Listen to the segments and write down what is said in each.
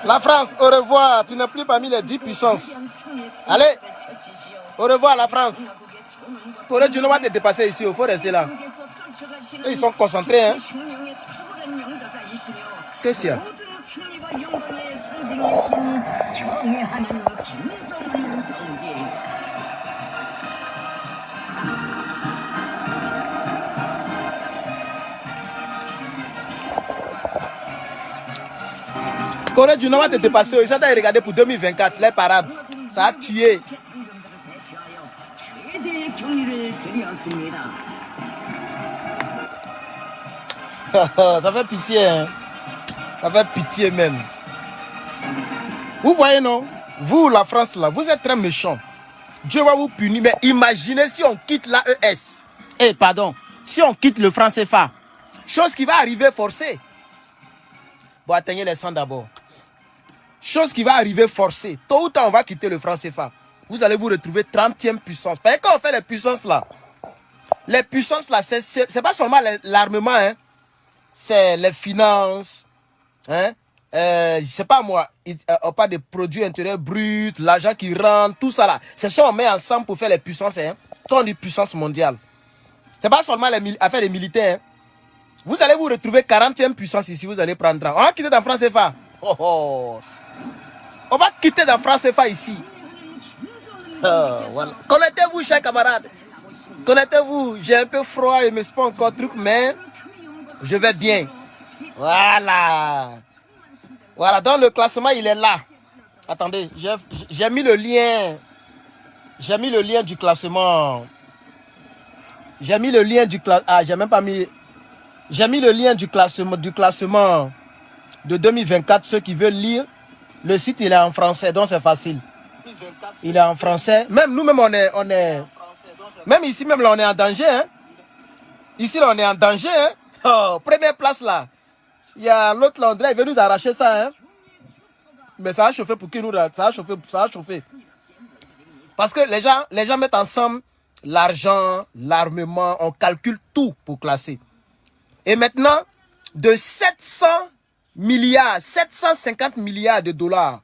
La France, au revoir. Tu n'es plus parmi les 10 puissances. Allez, au revoir la France. Corée du Nord va te dépasser ici, il faut rester là. Et ils sont concentrés, hein. Qu'est-ce qu'il y a? Corée du Nord va te dépasser. Ils sont allés regarder pour 2024, les parades. Ça a tué. Ça fait pitié, hein. Ça fait pitié même. Vous voyez, non? Vous, la France, là, vous êtes très méchants. Dieu va vous punir. Mais imaginez si on quitte l'AES. Eh, pardon. Si on quitte le franc CFA. Chose qui va arriver forcée. Bon, atteignez les 100 d'abord. Chose qui va arriver forcée. Tôt ou tard, on va quitter le franc CFA. Vous allez vous retrouver 30e puissance. Parce que quand on fait les puissances là, c'est pas seulement l'armement, hein. C'est les finances, hein. Je sais pas moi, on parle des produits intérieurs bruts, l'argent qui rentre, tout ça là. C'est ça on met ensemble pour faire les puissances, hein. Quand on dit puissance mondiale. C'est pas seulement les affaires des militaires, hein. Vous allez vous retrouver 40e puissance ici, vous allez prendre. On va quitter dans France CFA. Oh, oh. On va quitter dans France CFA ici. Oh, voilà. Connectez-vous, chers camarades. Connectez-vous. J'ai un peu froid et me suis pas encore truc, mais je vais bien. Voilà. Voilà, donc le classement, il est là. Attendez, j'ai mis le lien. J'ai mis le lien du classement. J'ai mis le lien du classement. Ah, j'ai même pas mis. J'ai mis le lien du classement de 2024. Ceux qui veulent lire, le site il est en français, donc c'est facile. Il est en français. Même nous-mêmes, on est. Même ici, même là, on est en danger. Hein? Ici, là, on est en danger. Hein? Oh, première place là. Il y a l'autre là, André, il veut nous arracher ça. Hein? Mais ça a chauffé pour qui nous. Ça a chauffé. Parce que les gens mettent ensemble l'argent, l'armement, on calcule tout pour classer. Et maintenant, de 750 milliards de dollars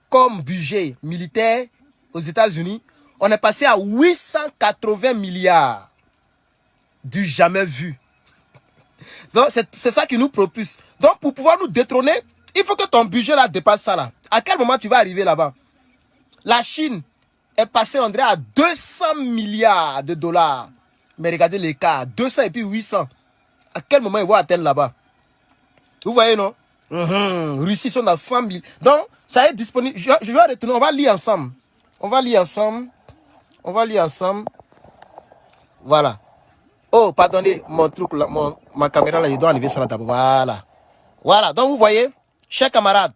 comme budget militaire aux États-Unis, on est passé à 880 milliards du jamais vu. Donc, c'est ça qui nous propulse. Donc, pour pouvoir nous détrôner, il faut que ton budget là dépasse ça là. À quel moment tu vas arriver là-bas? La Chine est passée, André, à 200 milliards de dollars. Mais regardez l'écart, 200 et puis 800. À quel moment ils vont atteindre là-bas? Vous voyez, non? Russie sont dans 100 000. Donc, ça est disponible. Je vais retourner, on va lire ensemble. Voilà. Oh, pardonnez, mon truc, là, ma caméra, là, je dois enlever ça là d'abord. Voilà. Donc, vous voyez, chers camarades,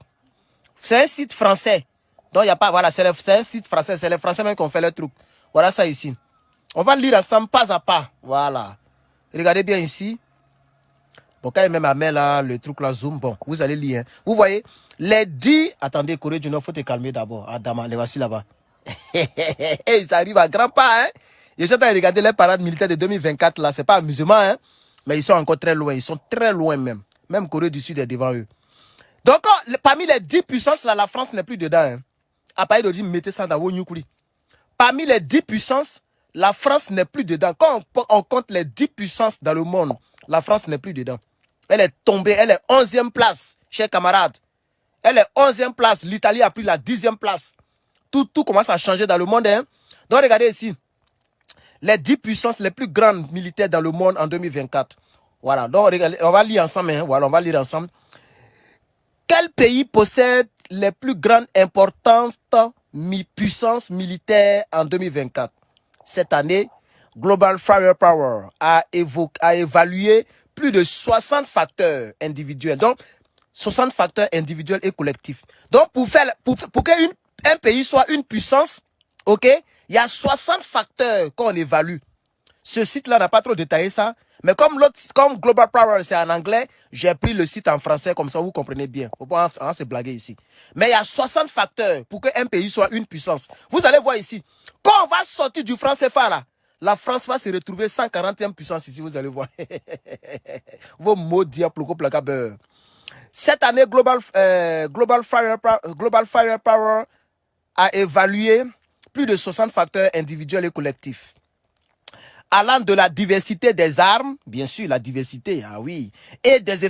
c'est un site français. Donc, il n'y a pas, voilà, c'est un site français. C'est les Français même qui ont fait le truc. Voilà ça ici. On va lire ensemble, pas à pas. Voilà. Regardez bien ici. Bon, quand il met ma main là, le truc là, zoom, bon, vous allez lire. Hein. Vous voyez, les 10... Attendez, Corée du Nord, faut te calmer d'abord. Ah, Dama, les voici là-bas. Ils arrivent à grands pas, hein. Je suis en train de regarder les parades militaires de 2024 là, c'est pas amusement, hein. Mais ils sont encore très loin, ils sont très loin même. Même Corée du Sud est devant eux. Donc, parmi les 10 puissances là, la France n'est plus dedans, hein. À part de dire, mettez ça dans vos nucléaires. Parmi les 10 puissances, la France n'est plus dedans. Quand on compte les 10 puissances dans le monde, la France n'est plus dedans. Elle est tombée, elle est 11e place, chers camarades. Elle est 11e place. L'Italie a pris la 10e place. Tout commence à changer dans le monde. Hein? Donc, regardez ici. Les 10 puissances les plus grandes militaires dans le monde en 2024. Voilà. Donc, regardez, on va lire ensemble. Hein? Voilà, on va lire ensemble. Quel pays possède les plus grandes importantes puissances militaires en 2024? Cette année, Global Firepower a évalué plus de 60 facteurs individuels. Donc, 60 facteurs individuels et collectifs. Donc, pour qu'un pays soit une puissance, ok, il y a 60 facteurs qu'on évalue. Ce site-là n'a pas trop détaillé ça. Mais comme Global Power, c'est en anglais, j'ai pris le site en français, comme ça vous comprenez bien. On va se blaguer ici. Mais il y a 60 facteurs pour qu'un pays soit une puissance. Vous allez voir ici. Quand on va sortir du franc CFA là, la France va se retrouver 140e puissance ici, vous allez voir. Vos mots diables, Cette année, Global Firepower a évalué plus de 60 facteurs individuels et collectifs, allant de la diversité des armes, bien sûr la diversité, ah oui, et des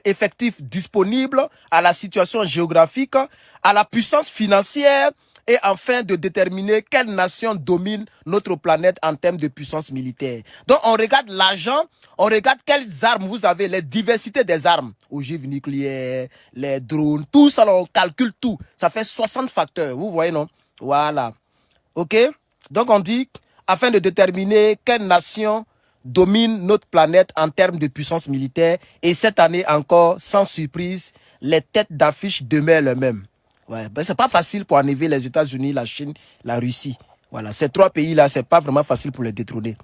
effectifs disponibles, à la situation géographique, à la puissance financière, et enfin de déterminer quelle nation domine notre planète en termes de puissance militaire. Donc on regarde l'argent, on regarde quelles armes vous avez, les diversités des armes, ogives nucléaires, les drones, tout ça, on calcule tout. Ça fait 60 facteurs, vous voyez non? Voilà. Ok? Donc on dit, afin de déterminer quelle nation domine notre planète en termes de puissance militaire, et cette année encore, sans surprise, les têtes d'affiche demeurent les mêmes. Ouais, ben c'est pas facile pour enlever les États-Unis, la Chine, la Russie. Voilà, ces trois pays-là, c'est pas vraiment facile pour les détrôner.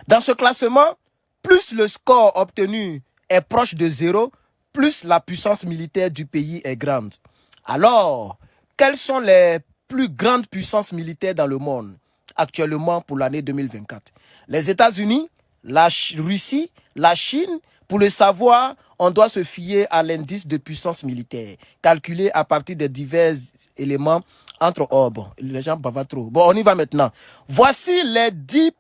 Dans ce classement, plus le score obtenu est proche de 0, plus la puissance militaire du pays est grande. Alors, quelles sont les plus grandes puissances militaires dans le monde actuellement pour l'année 2024? Les États-Unis, la Russie, la Chine. Pour le savoir, on doit se fier à l'indice de puissance militaire, calculé à partir de divers éléments entre... Oh bon, les gens bavardent trop. Bon, on y va maintenant. Voici les 10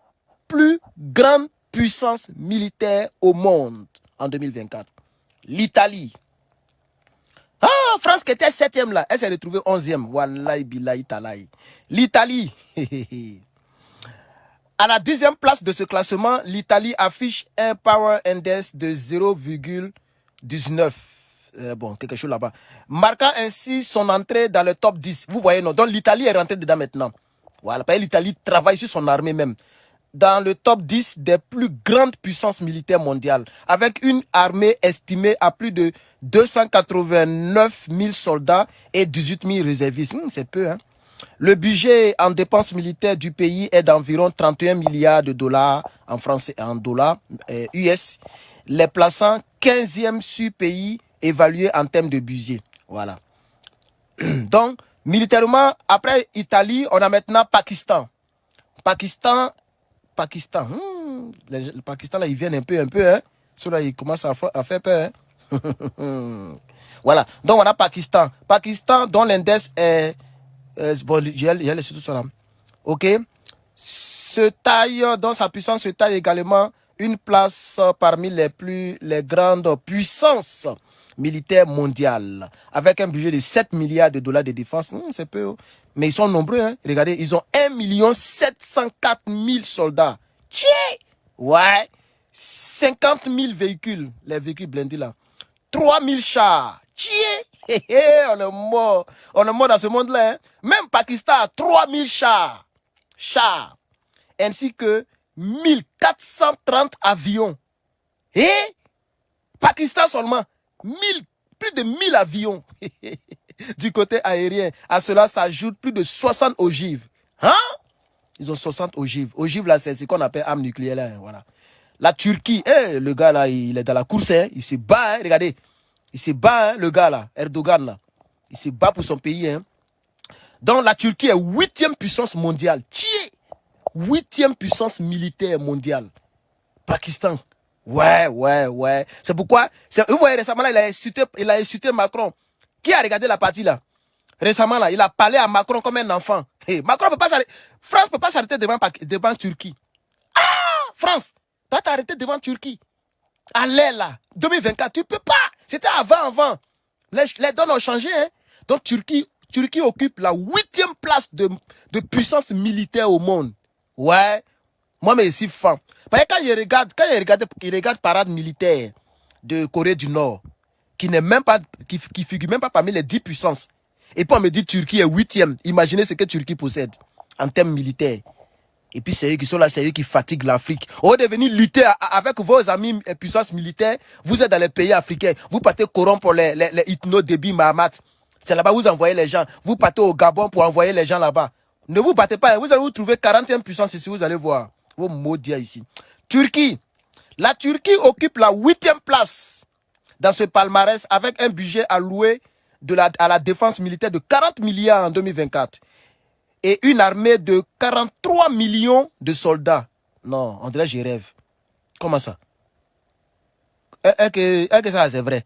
plus grandes puissances militaires au monde en 2024. L'Italie. Ah, France qui était 7e là, elle s'est retrouvée 11e. Wallahi billahi talahi. L'Italie. À la 10e place de ce classement, l'Italie affiche un Power Index de 0,19. Bon, quelque chose là-bas. Marquant ainsi son entrée dans le top 10. Vous voyez, non? Donc l'Italie est rentrée dedans maintenant. Voilà, l'Italie travaille sur son armée même. Dans le top 10 des plus grandes puissances militaires mondiales, avec une armée estimée à plus de 289 000 soldats et 18 000 réservistes. C'est peu, hein? Le budget en dépenses militaires du pays est d'environ 31 milliards de dollars en français, en dollars US, les plaçant 15e sur pays évalué en termes de budget. Voilà. Donc, militairement, après Italie, on a maintenant Pakistan. Pakistan, le Pakistan, là, ils viennent un peu, hein. Ceux-là, ils commencent à faire peur, hein. Voilà. Donc, on a Pakistan. Pakistan, dont l'index est... bon, j'ai laissé tout ça là. Ok. Dans sa puissance, se taille également une place parmi les grandes puissances militaires mondiales, avec un budget de 7 milliards de dollars de défense. C'est peu, mais ils sont nombreux, hein. Regardez, ils ont 1 704 000 soldats. Tchè! Ouais. 50 000 véhicules, les véhicules blindés là. 3 000 chars. Tchè! On est mort. On est mort dans ce monde-là, hein. Même Pakistan a 3 000 chars. Ainsi que 1430 avions. Et Pakistan seulement, plus de 1000 avions. Du côté aérien. À cela s'ajoute plus de 60 ogives. Hein? Ils ont 60 ogives. Ogives là, c'est ce qu'on appelle arme nucléaire là, hein, voilà. La Turquie, le gars là, il est dans la course, hein. Il se bat, hein, regardez. Il se bat, hein, le gars là, Erdogan là. Il se bat pour son pays, hein. Donc la Turquie est 8e puissance mondiale. 8e puissance militaire mondiale. Pakistan. Ouais. C'est pourquoi, vous voyez récemment là, il a insulté Macron. Qui a regardé la partie là? Récemment là, il a parlé à Macron comme un enfant. Hey, Macron peut pas s'arrêter. France peut pas s'arrêter devant Turquie. Ah, France, toi t'arrêter devant Turquie. Allez là, 2024, tu peux pas. C'était avant. Les donnes ont changé, hein. Donc Turquie occupe la 8e place de puissance militaire au monde. Ouais. Moi, mais ici, fan. Parce que quand il regarde parade militaire de Corée du Nord, qui figure même pas parmi les 10 puissances. Et puis on me dit Turquie est 8e. Imaginez ce que Turquie possède en termes militaires. Et puis c'est eux qui sont là, c'est eux qui fatiguent l'Afrique. Au lieu de venir lutter avec vos amis puissances militaires, vous êtes dans les pays africains. Vous partez corrompre les Itno, Déby, Mahamat. C'est là-bas où vous envoyez les gens. Vous partez au Gabon pour envoyer les gens là-bas. Ne vous battez pas. Vous allez vous trouver 40e puissance ici, vous allez voir. Vos maudits ici. Turquie. La Turquie occupe la 8e place dans ce palmarès avec un budget alloué à la défense militaire de 40 milliards en 2024. Et une armée de 43 millions de soldats. Non, on dirait que je rêve. Comment ça? Est-ce que ça, c'est vrai?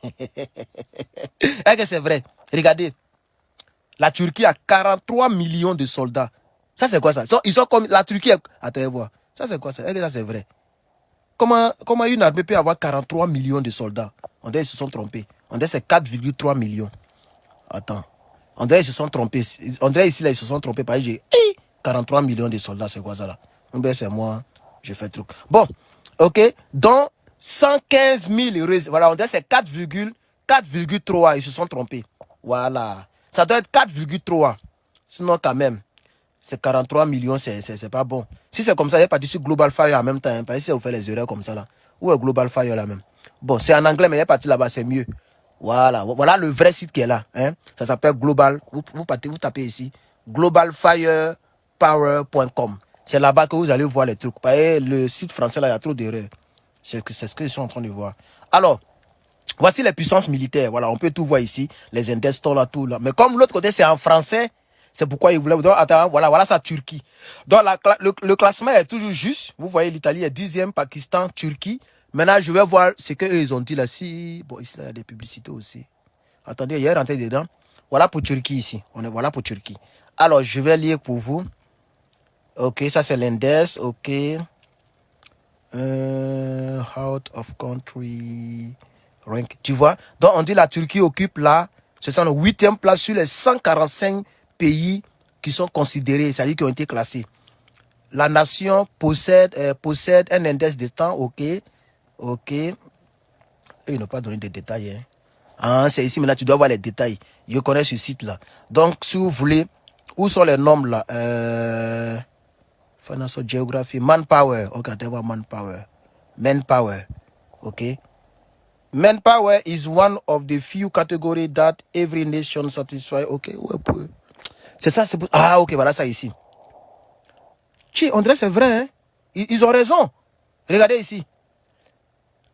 Est-ce que c'est vrai? Regardez. La Turquie a 43 millions de soldats. Ça, c'est quoi ça? Ils sont comme la Turquie. Attendez voir. Ça, c'est quoi ça? Est-ce que ça, c'est vrai? Comment une armée peut avoir 43 millions de soldats? On dirait qu'ils se sont trompés. On dirait que c'est 4,3 millions. Attends. On dirait qu'ils se sont trompés. On dirait ici, là, ils se sont trompés. Parce que j'ai 43 millions de soldats. C'est quoi ça là? On dirait c'est moi. Je fais truc. Bon. OK. Donc, 115 000. Voilà. On dirait que c'est 4,3. Ils se sont trompés. Voilà. Ça doit être 4,3. Sinon, quand même. C'est 43 millions, c'est pas bon. Si c'est comme ça, il n'y a pas sur Global Fire en même temps. Hein, parce que si vous faites les erreurs comme ça, là. Où est Global Fire là même? Bon, c'est en anglais, mais il y a parti là-bas, c'est mieux. Voilà. Voilà le vrai site qui est là. Hein. Ça s'appelle Global. Vous tapez ici. globalfirepower.com. C'est là-bas que vous allez voir les trucs. Parce que le site français, là, il y a trop d'erreurs. C'est ce que je suis en train de voir. Alors, voici les puissances militaires. Voilà, on peut tout voir ici. Les index, là, tout là. Mais comme l'autre côté, c'est en français. C'est pourquoi ils voulaient... Donc, attends, voilà ça, Turquie. Donc, le classement est toujours juste. Vous voyez, l'Italie est 10e, Pakistan, Turquie. Maintenant, je vais voir ce qu'eux, ils ont dit là. Si... Bon, ici, là, il y a des publicités aussi. Attendez, il y a rentré dedans. Voilà pour Turquie ici. Voilà pour Turquie. Alors, je vais lire pour vous. Ok, ça, c'est l'index. Ok. Out of country... rank. Tu vois? Donc, on dit la Turquie occupe là... C'est le 8e place sur les 145 pays qui sont considérés, c'est-à-dire qui ont été classés. La nation possède un index de temps, ok. Ils n'ont pas donné de détails. Hein. Ah, c'est ici, maintenant tu dois voir les détails. Je connais ce site-là. Donc, si vous voulez, où sont les nombres là? Financial Geography, Manpower. Ok, attends, voir Manpower. Manpower, ok. Manpower is one of the few categories that every nation satisfies. Ok, ouais, c'est ça, c'est... Ah, ok, voilà ça ici. On dirait c'est vrai, hein? Ils ont raison. Regardez ici.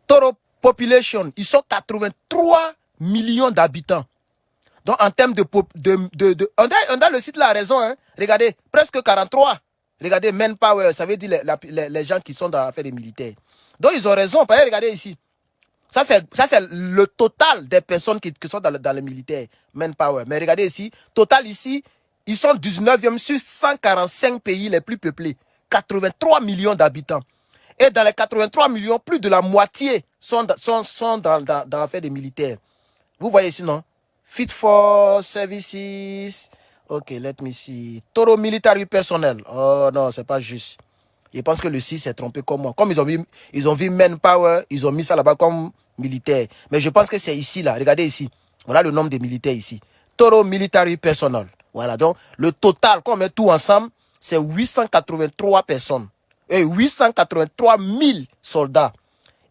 Total population, ils sont 83 millions d'habitants. Donc, en termes on a le site là a raison, hein? Regardez, presque 43. Regardez, Manpower, ça veut dire les gens qui sont dans l'affaire des militaires. Donc, ils ont raison. Regardez ici. Ça, c'est le total des personnes qui sont dans le militaire, Manpower. Mais regardez ici, total ici, ils sont 19e sur 145 pays les plus peuplés. 83 millions d'habitants. Et dans les 83 millions, plus de la moitié sont dans l'affaire des militaires. Vous voyez ici, non? Fit for services. Ok, let me see. Total military personnel. Oh non, c'est pas juste. Je pense que le site s'est trompé comme moi. Comme ils ont vu Manpower, ils ont mis ça là-bas comme militaire. Mais je pense que c'est ici, là. Regardez ici. Voilà le nombre de militaires ici. Total military personnel. Voilà, donc le total, quand on met tout ensemble, c'est 883 personnes. Et 883 000 soldats.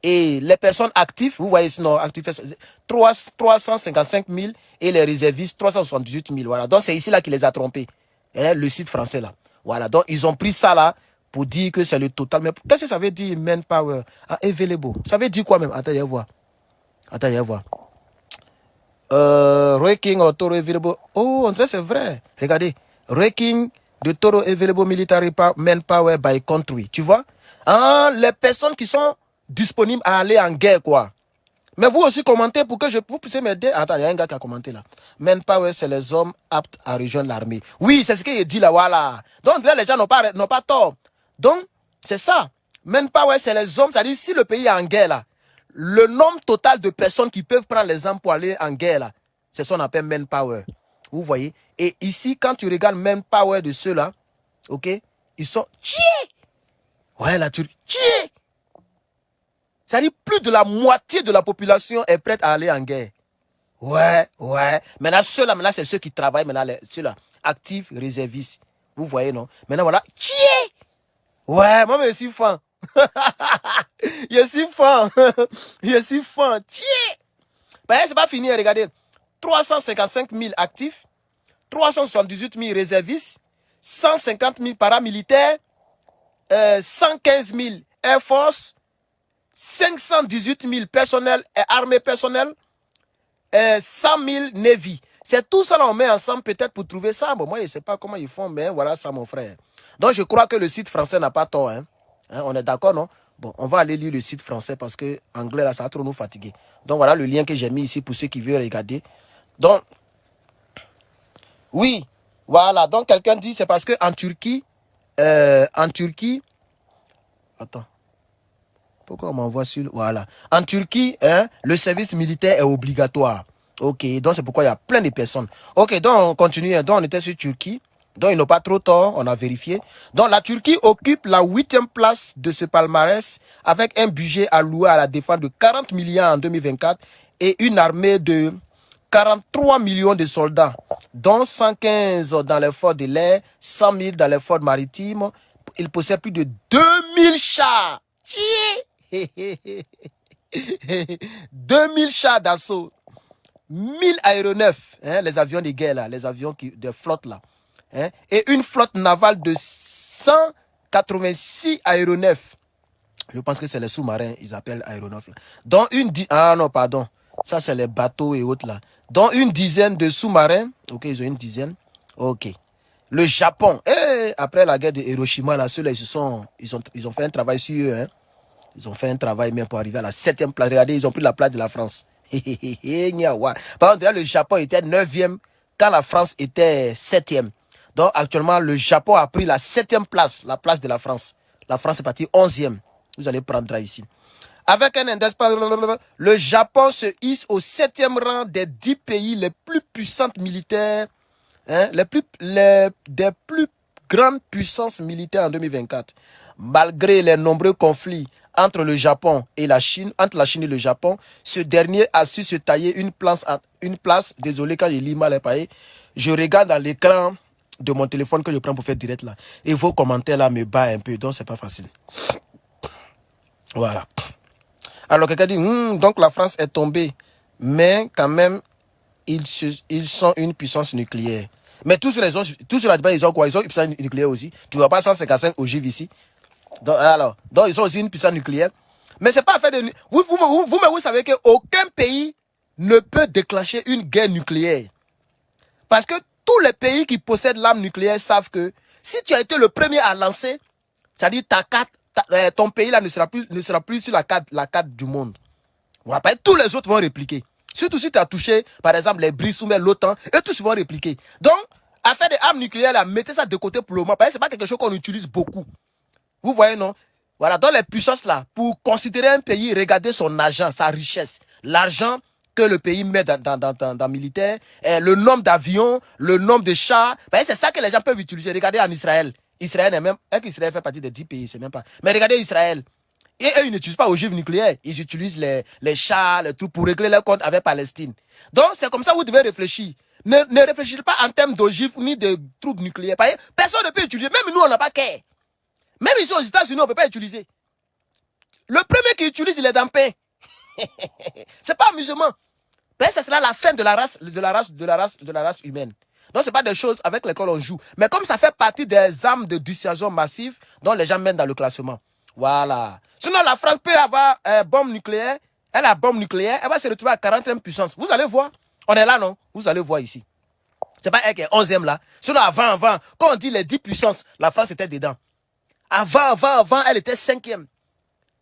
Et les personnes actives, vous voyez sinon, actives, 355 000 et les réservistes, 378 000. Voilà, donc c'est ici là qui les a trompés. Hein, le site français là. Voilà, donc ils ont pris ça là pour dire que c'est le total. Mais qu'est-ce que ça veut dire, manpower? Ah, available. Ça veut dire quoi même? Attendez, voir. Ranking or total available. Oh, on dirait c'est vrai. Regardez. Ranking de total available military manpower by country. Tu vois? Ah, les personnes qui sont disponibles à aller en guerre, quoi. Mais vous aussi commentez pour que vous puissiez m'aider. Attends, il y a un gars qui a commenté là. Manpower, c'est les hommes aptes à rejoindre l'armée. Oui, c'est ce qu'il dit là, voilà. Donc là, les gens n'ont pas tort. Donc, c'est ça. Manpower, c'est les hommes. C'est-à-dire, si le pays est en guerre là, le nombre total de personnes qui peuvent prendre les armes pour aller en guerre là, c'est ce qu'on appelle manpower. Vous voyez? Et ici, quand tu regardes manpower de ceux-là, ok, ils sont tués. Ouais, là, tués. C'est-à-dire, plus de la moitié de la population est prête à aller en guerre. Ouais. Maintenant, ceux-là, c'est ceux qui travaillent, maintenant, ceux-là, actifs, réservistes. Vous voyez, non? Maintenant, voilà. Ouais, moi, je suis fan. Je suis fan. Ben, c'est pas fini, regardez. 355 000 actifs, 378 000 réservistes, 150 000 paramilitaires, 115 000 Air Force, 518 000 personnels et armées personnelles, 100 000 Navy. C'est tout ça là, on met ensemble peut-être pour trouver ça. Bon, moi, je ne sais pas comment ils font, mais voilà ça, mon frère. Donc, je crois que le site français n'a pas tort. Hein, on est d'accord, non? Bon, on va aller lire le site français parce que anglais, là, ça va trop nous fatiguer. Donc, voilà le lien que j'ai mis ici pour ceux qui veulent regarder. Donc, oui, voilà. Donc, quelqu'un dit, c'est parce que en Turquie, attends. Pourquoi on m'envoie sur... Voilà. En Turquie, hein, le service militaire est obligatoire. Ok, donc c'est pourquoi il y a plein de personnes. Ok, donc on continue. Donc on était sur Turquie. Donc ils n'ont pas trop tort, on a vérifié. Donc la Turquie occupe la 8e place de ce palmarès avec un budget alloué à la défense de 40 milliards en 2024 et une armée de 43 millions de soldats, dont 115 dans les forces de l'air, 100 000 dans les forces maritimes. Il possède plus de 2000 chars. 2000 chars d'assaut, 1000 aéronefs, hein, les avions de guerre, là, les avions de flotte, là, hein, et une flotte navale de 186 aéronefs. Je pense que c'est les sous-marins, ils appellent aéronefs. Là. Dont ah non, pardon. Ça, c'est les bateaux et autres, là. Dont une dizaine de sous-marins. Ok, ils ont une dizaine. Ok. Le Japon. Après la guerre de Hiroshima, là, ceux-là, ils ont fait un travail sur eux, hein. Ils ont fait un travail même pour arriver à la 7e place. Regardez, ils ont pris la place de la France. Par exemple, le Japon était 9e quand la France était 7e. Donc, actuellement, le Japon a pris la 7e place, la place de la France. La France est partie 11e. Vous allez prendre ici. Avec un indice, le Japon se hisse au 7e rang des 10 pays les plus puissants militaires, hein, des plus grandes puissances militaires en 2024. Malgré les nombreux conflits entre le Japon et la Chine, entre la Chine et le Japon, ce dernier a su se tailler une place. Désolé quand je lis mal les papiers. Je regarde dans l'écran de mon téléphone que je prends pour faire direct là. Et vos commentaires là me battent un peu, donc c'est pas facile. Voilà. Alors quelqu'un dit, donc la France est tombée, mais quand même, ils sont une puissance nucléaire. Mais tous sur la Dubaï, ils ont quoi? Ils ont une puissance nucléaire aussi. Tu vois pas 155 ogives ici. Donc ils sont aussi une puissance nucléaire. Mais c'est pas fait de... Vous savez qu'aucun pays ne peut déclencher une guerre nucléaire. Parce que tous les pays qui possèdent l'arme nucléaire savent que si tu as été le premier à lancer, c'est-à-dire ton pays là ne sera plus sur la carte du monde. Après, tous les autres vont répliquer. Surtout si tu as touché, par exemple, les BRICS ou même l'OTAN, et tous vont répliquer. Donc, à faire des armes nucléaires, là, mettez ça de côté pour le moment. Parce que ce n'est pas quelque chose qu'on utilise beaucoup. Vous voyez, non? Voilà, dans les puissances là, pour considérer un pays, regardez son argent, sa richesse. L'argent que le pays met dans le militaire, le nombre d'avions, le nombre de chars. C'est ça que les gens peuvent utiliser. Regardez en Israël. Israël est même, Israël fait partie des 10 pays, c'est même pas. Mais regardez Israël. Et eux, ils n'utilisent pas ogives nucléaires. Ils utilisent les chars, les trucs pour régler leur compte avec Palestine. Donc, c'est comme ça que vous devez réfléchir. Ne réfléchissez pas en termes d'ogives ni de trucs nucléaires. Personne ne peut utiliser. Même nous, on n'a pas qu'à. Même ici aux États-Unis, on ne peut pas utiliser. Le premier qui utilise, il est dans le pain. C'est pas amusement. Ça sera la fin de la race humaine. Donc, ce n'est pas des choses avec lesquelles on joue. Mais comme ça fait partie des armes de dissuasion massive dont les gens mènent dans le classement. Voilà. Sinon, la France peut avoir bombe nucléaire. Elle a bombe nucléaire. Elle va se retrouver à 40e puissance. Vous allez voir. On est là, non? Vous allez voir ici. C'est pas elle qui est 11e là. Sinon, avant, quand on dit les 10 puissances, la France était dedans. Avant, elle était 5e.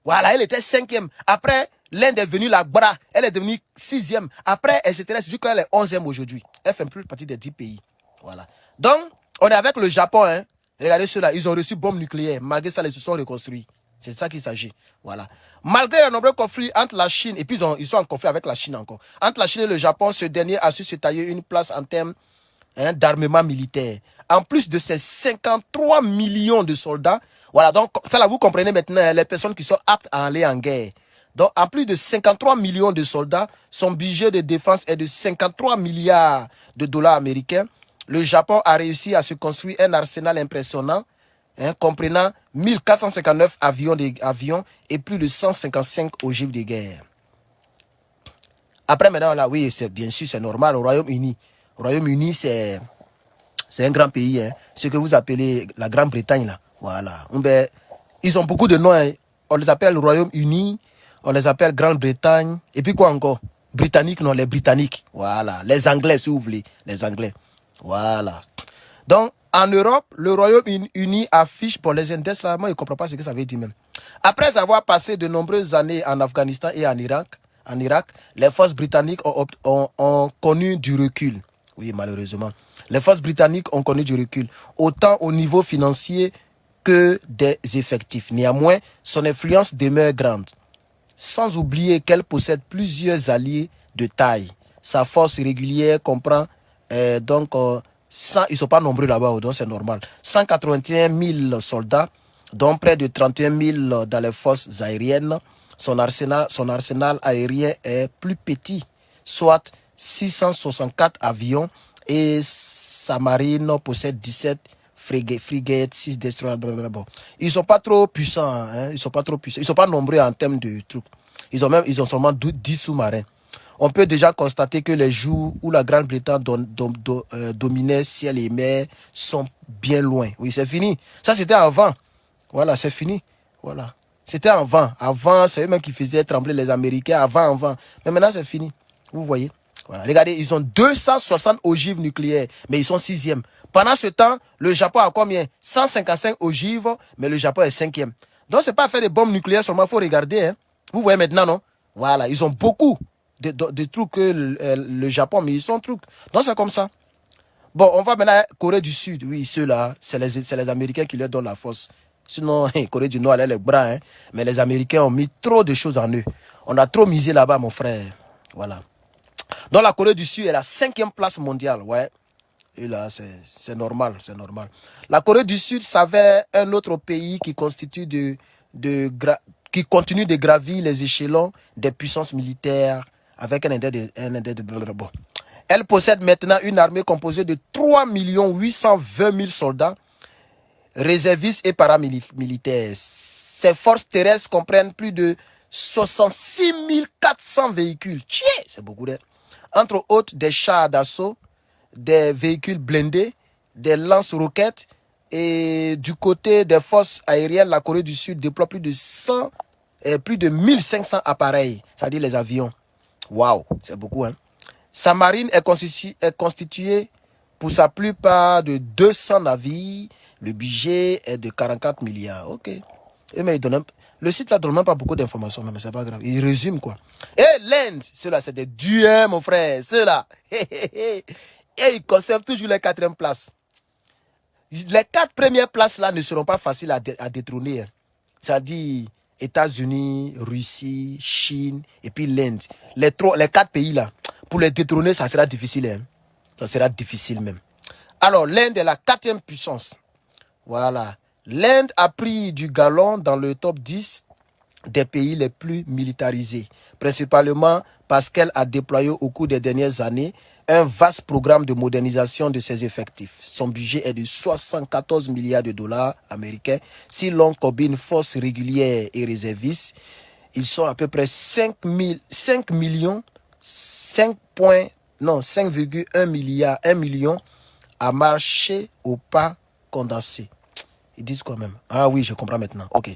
Voilà, elle était 5e. Après, l'Inde est venue la bras. Elle est devenue 6e. Après, elle s'était restée jusqu'à elle est 11e aujourd'hui. Elle fait plus partie des 10 pays. Voilà. Donc, on est avec le Japon. Hein. Regardez ceux-là. Ils ont reçu bombe nucléaire. Malgré ça, ils se sont reconstruits. C'est de ça qu'il s'agit. Voilà. Malgré les nombreux conflits entre la Chine, et puis ils sont en conflit avec la Chine encore. Entre la Chine et le Japon, ce dernier a su se tailler une place en termes d'armement militaire. En plus de ces 53 millions de soldats, voilà, donc ça là, vous comprenez maintenant les personnes qui sont aptes à aller en guerre. Donc, en plus de 53 millions de soldats, son budget de défense est de 53 milliards de dollars américains. Le Japon a réussi à se construire un arsenal impressionnant, comprenant 1459 avions et plus de 155 ogives de guerre. Après, maintenant, là, oui, bien sûr, c'est normal, au Royaume-Uni. Au Royaume-Uni, c'est un grand pays, hein, ce que vous appelez la Grande-Bretagne, là. Voilà. Ils ont beaucoup de noms, hein. On les appelle Royaume-Uni, on les appelle Grande-Bretagne, et puis quoi encore? Britanniques, non, les Britanniques. Voilà. Les Anglais, si vous voulez. Les Anglais. Voilà. Donc, en Europe, le Royaume-Uni affiche, pour les index, là, moi, je ne comprends pas ce que ça veut dire même. Après avoir passé de nombreuses années en Afghanistan et en Irak, les forces britanniques ont connu du recul. Oui, malheureusement. Les forces britanniques ont connu du recul, autant au niveau financier que des effectifs. Néanmoins, son influence demeure grande. Sans oublier qu'elle possède plusieurs alliés de taille. Sa force régulière comprend ils ne sont pas nombreux là-bas, donc c'est normal. 181 000 soldats, dont près de 31 000 dans les forces aériennes. Son arsenal aérien est plus petit, soit 664 avions, et sa marine possède 17 frigates, 6 destroyers. Bon. Ils sont pas trop puissants, hein? Ils sont pas trop puissants. Ils sont pas nombreux en termes de trucs. Ils ont seulement 10 sous-marins. On peut déjà constater que les jours où la Grande-Bretagne dominait ciel et mer sont bien loin. Oui, c'est fini. Ça, c'était avant. Voilà, c'est fini. Voilà. C'était avant. Avant, c'est eux-mêmes qui faisaient trembler les Américains. Avant. Mais maintenant, c'est fini. Vous voyez. Voilà. Regardez, ils ont 260 ogives nucléaires, mais ils sont 6e. Pendant ce temps, le Japon a combien? 155 ogives, mais le Japon est 5e. Donc, c'est pas faire des bombes nucléaires seulement, il faut regarder. Hein. Vous voyez maintenant, non? Voilà, ils ont beaucoup de trucs que le Japon, mais ils sont trucs. Donc, c'est comme ça. Bon, on va maintenant à Corée du Sud. Oui, ceux-là, c'est les Américains qui leur donnent la force. Sinon, Corée du Nord, elle a les bras. Hein. Mais les Américains ont mis trop de choses en eux. On a trop misé là-bas, mon frère. Voilà. Donc, la Corée du Sud est la 5e place mondiale. Ouais. Et là, c'est normal, c'est normal. La Corée du Sud s'avère un autre pays qui continue de gravir les échelons des puissances militaires avec un index de bon. Elle possède maintenant une armée composée de 3 820 000 soldats, réservistes et paramilitaires. Ses forces terrestres comprennent plus de 66 400 véhicules. C'est beaucoup, hein? Entre autres, des chars d'assaut, des véhicules blindés, des lance-roquettes, et du côté des forces aériennes, la Corée du Sud déploie plus de 1500 appareils, c'est-à-dire les avions. Waouh, c'est beaucoup, hein. Sa marine est constituée pour sa plupart de 200 navires. Le budget est de 44 milliards. Ok. Mais le site là donne même pas beaucoup d'informations, mais c'est pas grave. Il résume quoi. Et l'Inde, ceux-là, c'est des dieux, mon frère. Ceux-là. Et ils conservent toujours les 4e places. Les 4 premières places là ne seront pas faciles à détrôner. C'est-à-dire États-Unis, Russie, Chine et puis l'Inde. Les 4 pays là, pour les détrôner, ça sera difficile. Hein. Ça sera difficile même. Alors, l'Inde est la 4e puissance. Voilà. L'Inde a pris du galon dans le top 10 des pays les plus militarisés, principalement parce qu'elle a déployé au cours des dernières années un vaste programme de modernisation de ses effectifs. Son budget est de 74 milliards de dollars américains. Si l'on combine forces régulières et réservistes, ils sont à peu près 5,1 millions $5,1 million à marcher au pas condensé. Ils disent quoi même? Ah oui, je comprends maintenant. Ok.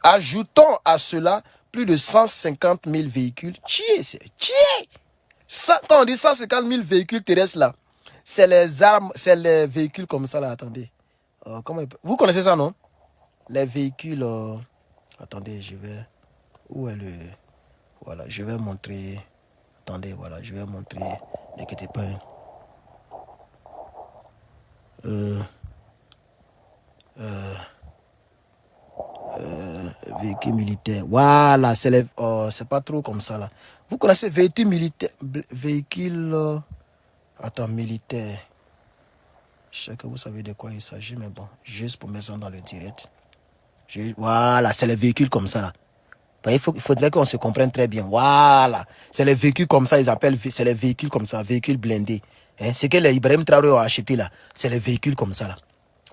Ajoutons à cela plus de 150 000 véhicules. Quand on dit 150 000 véhicules terrestres là, c'est les armes, c'est les véhicules comme ça là. Attendez. Vous connaissez ça, non? Les véhicules. Attendez, je vais. Où est le. Voilà, je vais montrer. Attendez, voilà, je vais montrer. N'inquiétez pas. Véhicule militaire. Voilà, c'est pas trop comme ça là. Vous connaissez véhicule militaire, véhicule. Attends, militaire. Je sais que vous savez de quoi il s'agit, mais bon, juste pour mettre ça dans le direct. Voilà, c'est les véhicules comme ça là. Il faudrait qu'on se comprenne très bien. Voilà, c'est les véhicules comme ça, ils appellent, c'est les véhicules comme ça, véhicules blindés. Hein? C'est que les Ibrahim Traoré ont acheté là, c'est les véhicules comme ça là.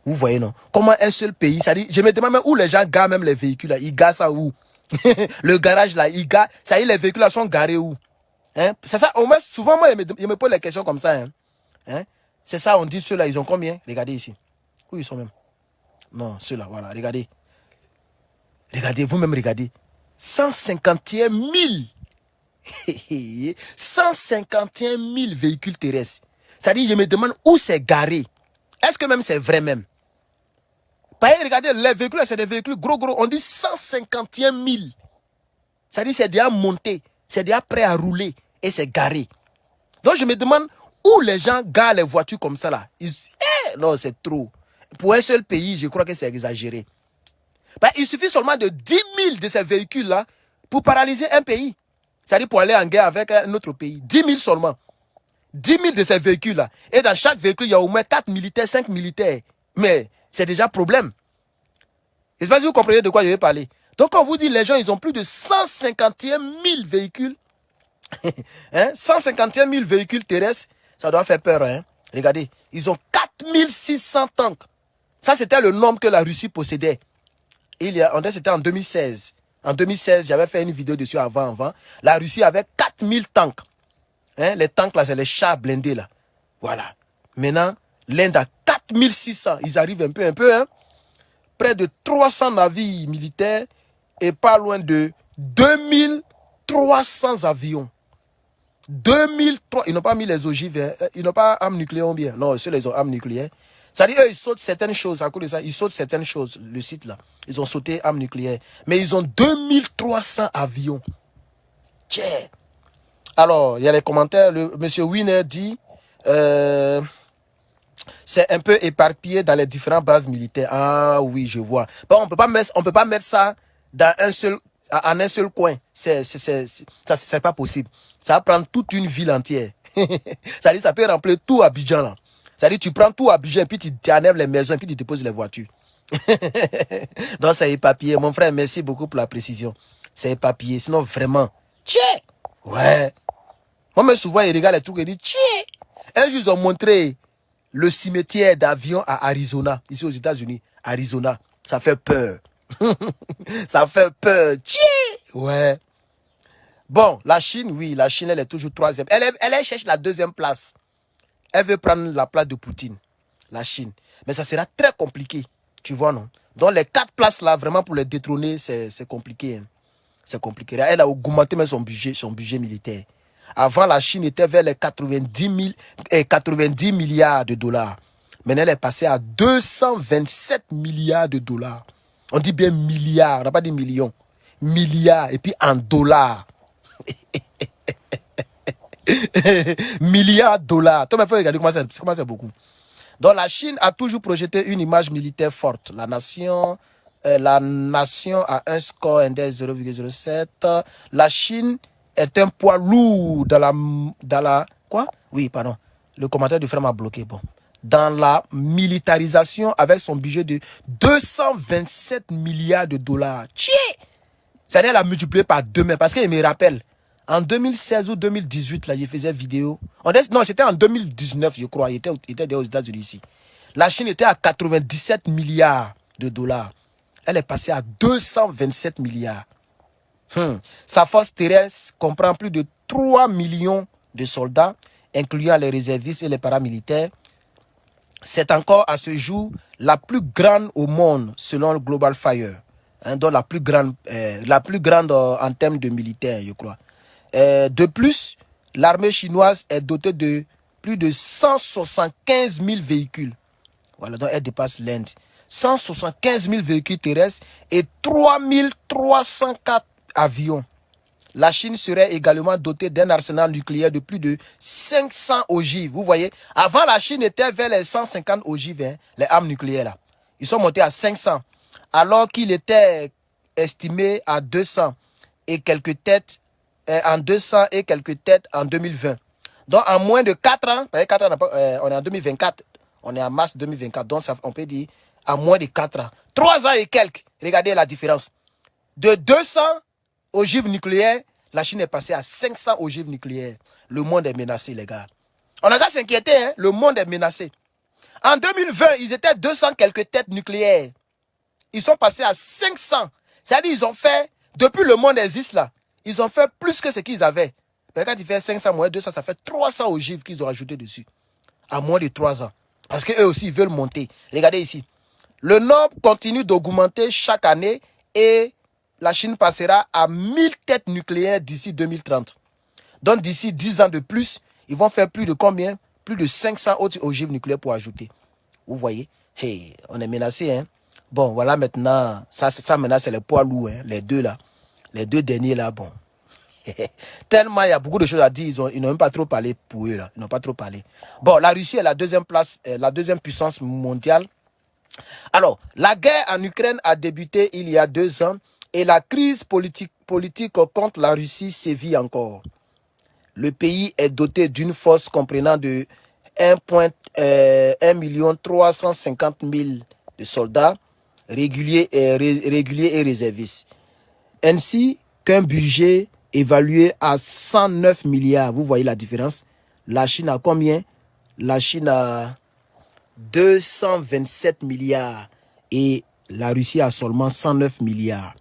Vous voyez, non? Comment un seul pays, ça dit, je me demande même où les gens garent même les véhicules là. Ils garent ça où? Le garage là, ils garent, ça y est, les véhicules là sont garés où? Hein? C'est ça, au moins, souvent, moi, je me pose les questions comme ça. Hein? Hein? C'est ça, on dit ceux-là, ils ont combien? Regardez ici. Où ils sont même? Non, ceux-là, voilà, regardez. Regardez, vous-même, regardez. 151 000. 151 000 véhicules terrestres. Ça dit, je me demande où c'est garé. Est-ce que même c'est vrai même? Regardez, les véhicules, c'est des véhicules gros. On dit 151 000. Ça dit c'est déjà monté, c'est déjà prêt à rouler et c'est garé. Donc je me demande où les gens garent les voitures comme ça là. Non, c'est trop. Pour un seul pays, je crois que c'est exagéré. Il suffit seulement de 10 000 de ces véhicules là pour paralyser un pays. C'est-à-dire pour aller en guerre avec un autre pays. 10 000 seulement. 10 000 de ces véhicules là. Et dans chaque véhicule, il y a au moins 4 militaires, 5 militaires. Mais c'est déjà problème. Je ne sais pas si vous comprenez de quoi je vais parler. Donc, quand on vous dit les gens, ils ont plus de 151 000 véhicules. 151 000 véhicules terrestres, ça doit faire peur. Hein? Regardez, ils ont 4600 tanks. Ça, c'était le nombre que la Russie possédait. C'était en 2016. En 2016, j'avais fait une vidéo dessus avant. La Russie avait 4000 tanks. Les tanks, là, c'est les chars blindés, là. Voilà. Maintenant, l'Inde a 4600. Ils arrivent un peu, hein. Près de 300 navires militaires et pas loin de 2300 avions. 2003, ils n'ont pas mis les ogives, hein. Ils n'ont pas armes nucléaires ou bien. Non, c'est les armes nucléaires. Ça dit, eux, ils sautent certaines choses. À cause de ça, ils sautent certaines choses, le site là. Ils ont sauté armes nucléaires. Mais ils ont 2300 avions. Tchè. Alors, il y a les commentaires. Monsieur Wiener dit, c'est un peu éparpillé dans les différentes bases militaires. Ah oui, je vois. Bon, on peut pas mettre ça dans en un seul coin. C'est pas possible. Ça va prendre toute une ville entière. Ça dit, ça peut remplir tout Abidjan là. Ça dit, tu prends tout Abidjan, puis tu enlèves les maisons, puis tu déposes les voitures. Donc, c'est éparpillé. Mon frère, merci beaucoup pour la précision. C'est éparpillé. Sinon, vraiment, tchè. Ouais. Moi, mais souvent, il regarde les trucs et il dit, tchè. Un jour, ils ont montré le cimetière d'avions à Arizona, ici aux États-Unis. Arizona. Ça fait peur. Ça fait peur. Tchè. Ouais. Bon, la Chine, oui, la Chine, elle est toujours troisième. Elle cherche la deuxième place. Elle veut prendre la place de Poutine, la Chine. Mais ça sera très compliqué, tu vois, non? Donc les 4 places là, vraiment pour les détrôner, c'est compliqué. Hein. C'est compliqué. Elle a augmenté même son budget militaire. Avant, la Chine était vers les 90 milliards de dollars. Maintenant, elle est passée à 227 milliards de dollars. On dit bien milliards, on n'a pas dit millions. Milliards, et puis en dollars. Milliards de dollars. Toi, il faut regarder comment c'est beaucoup. Donc, la Chine a toujours projeté une image militaire forte. La nation a un score index 0,07. La Chine est un poids lourd dans la quoi? Oui, pardon. Le commentaire du frère m'a bloqué. Bon. Dans la militarisation avec son budget de 227 milliards de dollars. Tchè! Ça l'a multiplié par 2 mains. Parce qu'il me rappelle. En 2016 ou 2018, là, il faisait vidéo. Non, c'était en 2019, je crois. Il était aux États-Unis ici. La Chine était à 97 milliards de dollars. Elle est passée à 227 milliards. Sa force terrestre comprend plus de 3 millions de soldats, incluant les réservistes et les paramilitaires. C'est encore à ce jour la plus grande au monde, selon le Global Fire. Donc la plus grande en termes de militaires, je crois. De plus, l'armée chinoise est dotée de plus de 175 000 véhicules. Voilà, donc elle dépasse l'Inde. 175 000 véhicules terrestres et 3 304 avions. La Chine serait également dotée d'un arsenal nucléaire de plus de 500 ogives. Vous voyez, avant la Chine était vers les 150 ogives, hein, les armes nucléaires là. Ils sont montés à 500, alors qu'il était estimé à 200 et quelques têtes. En 200 et quelques têtes en 2020. Donc, en moins de 4 ans, on est en 2024, on est en mars 2024, donc ça, on peut dire en moins de 4 ans. 3 ans et quelques, regardez la différence. De 200 ogives nucléaires, la Chine est passée à 500 ogives nucléaires. Le monde est menacé, les gars. On a qu'à s'inquiéter, hein? Le monde est menacé. En 2020, ils étaient 200 quelques têtes nucléaires. Ils sont passés à 500. C'est-à-dire, ils ont fait, depuis le monde existe là, ils ont fait plus que ce qu'ils avaient. Mais quand ils font 500 moins 200, ça fait 300 ogives qu'ils ont ajouté dessus. À moins de 3 ans. Parce qu'eux aussi, ils veulent monter. Regardez ici. Le nombre continue d'augmenter chaque année et la Chine passera à 1000 têtes nucléaires d'ici 2030. Donc d'ici 10 ans de plus, ils vont faire plus de combien? Plus de 500 autres ogives nucléaires pour ajouter. Vous voyez? Hey, on est menacé, hein? Bon, voilà maintenant, ça maintenant c'est les poids lourds, hein, les deux là. Les deux derniers là, bon. Tellement il y a beaucoup de choses à dire, ils n'ont même pas trop parlé pour eux là. Ils n'ont pas trop parlé. Bon, la Russie est la deuxième place, la deuxième puissance mondiale. Alors, la guerre en Ukraine a débuté il y a 2 ans et la crise politique contre la Russie sévit encore. Le pays est doté d'une force comprenant de 1,350,000 de soldats réguliers et réservistes, ainsi qu'un budget évalué à 109 milliards. Vous voyez la différence? La Chine a combien? La Chine a 227 milliards et la Russie a seulement 109 milliards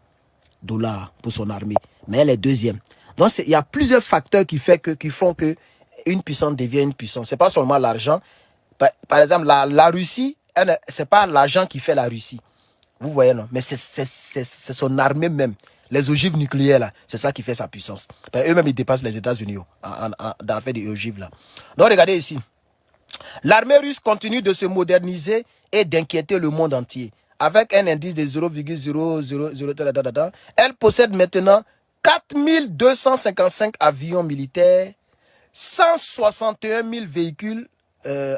de dollars pour son armée. Mais elle est deuxième. Donc, il y a plusieurs facteurs qui font que une puissance devient une puissance. Ce n'est pas seulement l'argent. Par exemple, la Russie, ce n'est pas l'argent qui fait la Russie. Vous voyez, non? Mais c'est son armée même. Les ogives nucléaires, là, c'est ça qui fait sa puissance. Eux-mêmes, ils dépassent les États-Unis dans l'affaire des ogives, là. Donc, regardez ici. L'armée russe continue de se moderniser et d'inquiéter le monde entier. Avec un indice de 0,000, elle possède maintenant 4255 avions militaires, 161 000 véhicules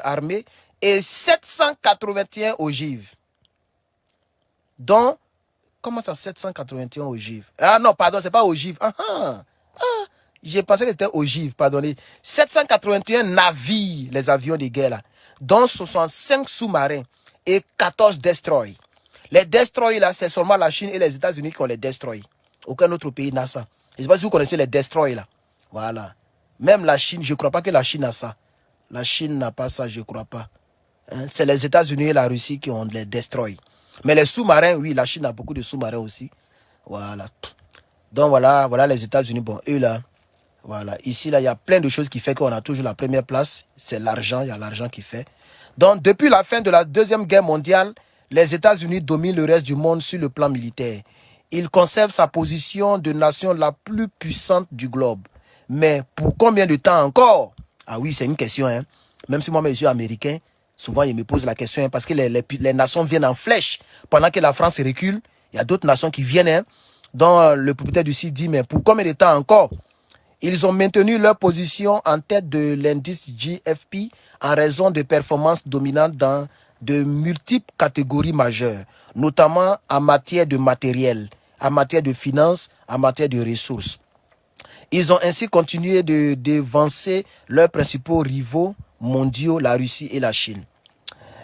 armés et 781 ogives. Donc, comment ça, 781 ogives? Ah non, pardon, c'est pas ogives. J'ai pensé que c'était ogives, pardonnez. 781 navires, les avions de guerre là, dont 65 sous-marins et 14 destroyers. Les destroyers là, c'est seulement la Chine et les États-Unis qui ont les destroyers. Aucun autre pays n'a ça. Je ne sais pas si vous connaissez les destroyers là. Voilà. Même la Chine, je ne crois pas que la Chine a ça. La Chine n'a pas ça, je ne crois pas. Hein? C'est les États-Unis et la Russie qui ont les destroyers. Mais les sous-marins, oui, la Chine a beaucoup de sous-marins aussi. Voilà. Donc voilà les États-Unis. Bon, eux là, voilà. Ici, là, il y a plein de choses qui font qu'on a toujours la première place. C'est l'argent, il y a l'argent qui fait. Donc, depuis la fin de la Deuxième Guerre mondiale, les États-Unis dominent le reste du monde sur le plan militaire. Il conserve sa position de nation la plus puissante du globe. Mais pour combien de temps encore? Ah oui, c'est une question. Hein. Même si moi, je suis américain, souvent, ils me posent la question hein, parce que les nations viennent en flèche. Pendant que la France recule, il y a d'autres nations qui viennent. Hein, dont le propriétaire du site dit, mais pour combien de temps encore? Ils ont maintenu leur position en tête de l'indice GFP en raison de performances dominantes dans de multiples catégories majeures, notamment en matière de matériel, en matière de finances, en matière de ressources. Ils ont ainsi continué de dévancer leurs principaux rivaux mondiaux, la Russie et la Chine.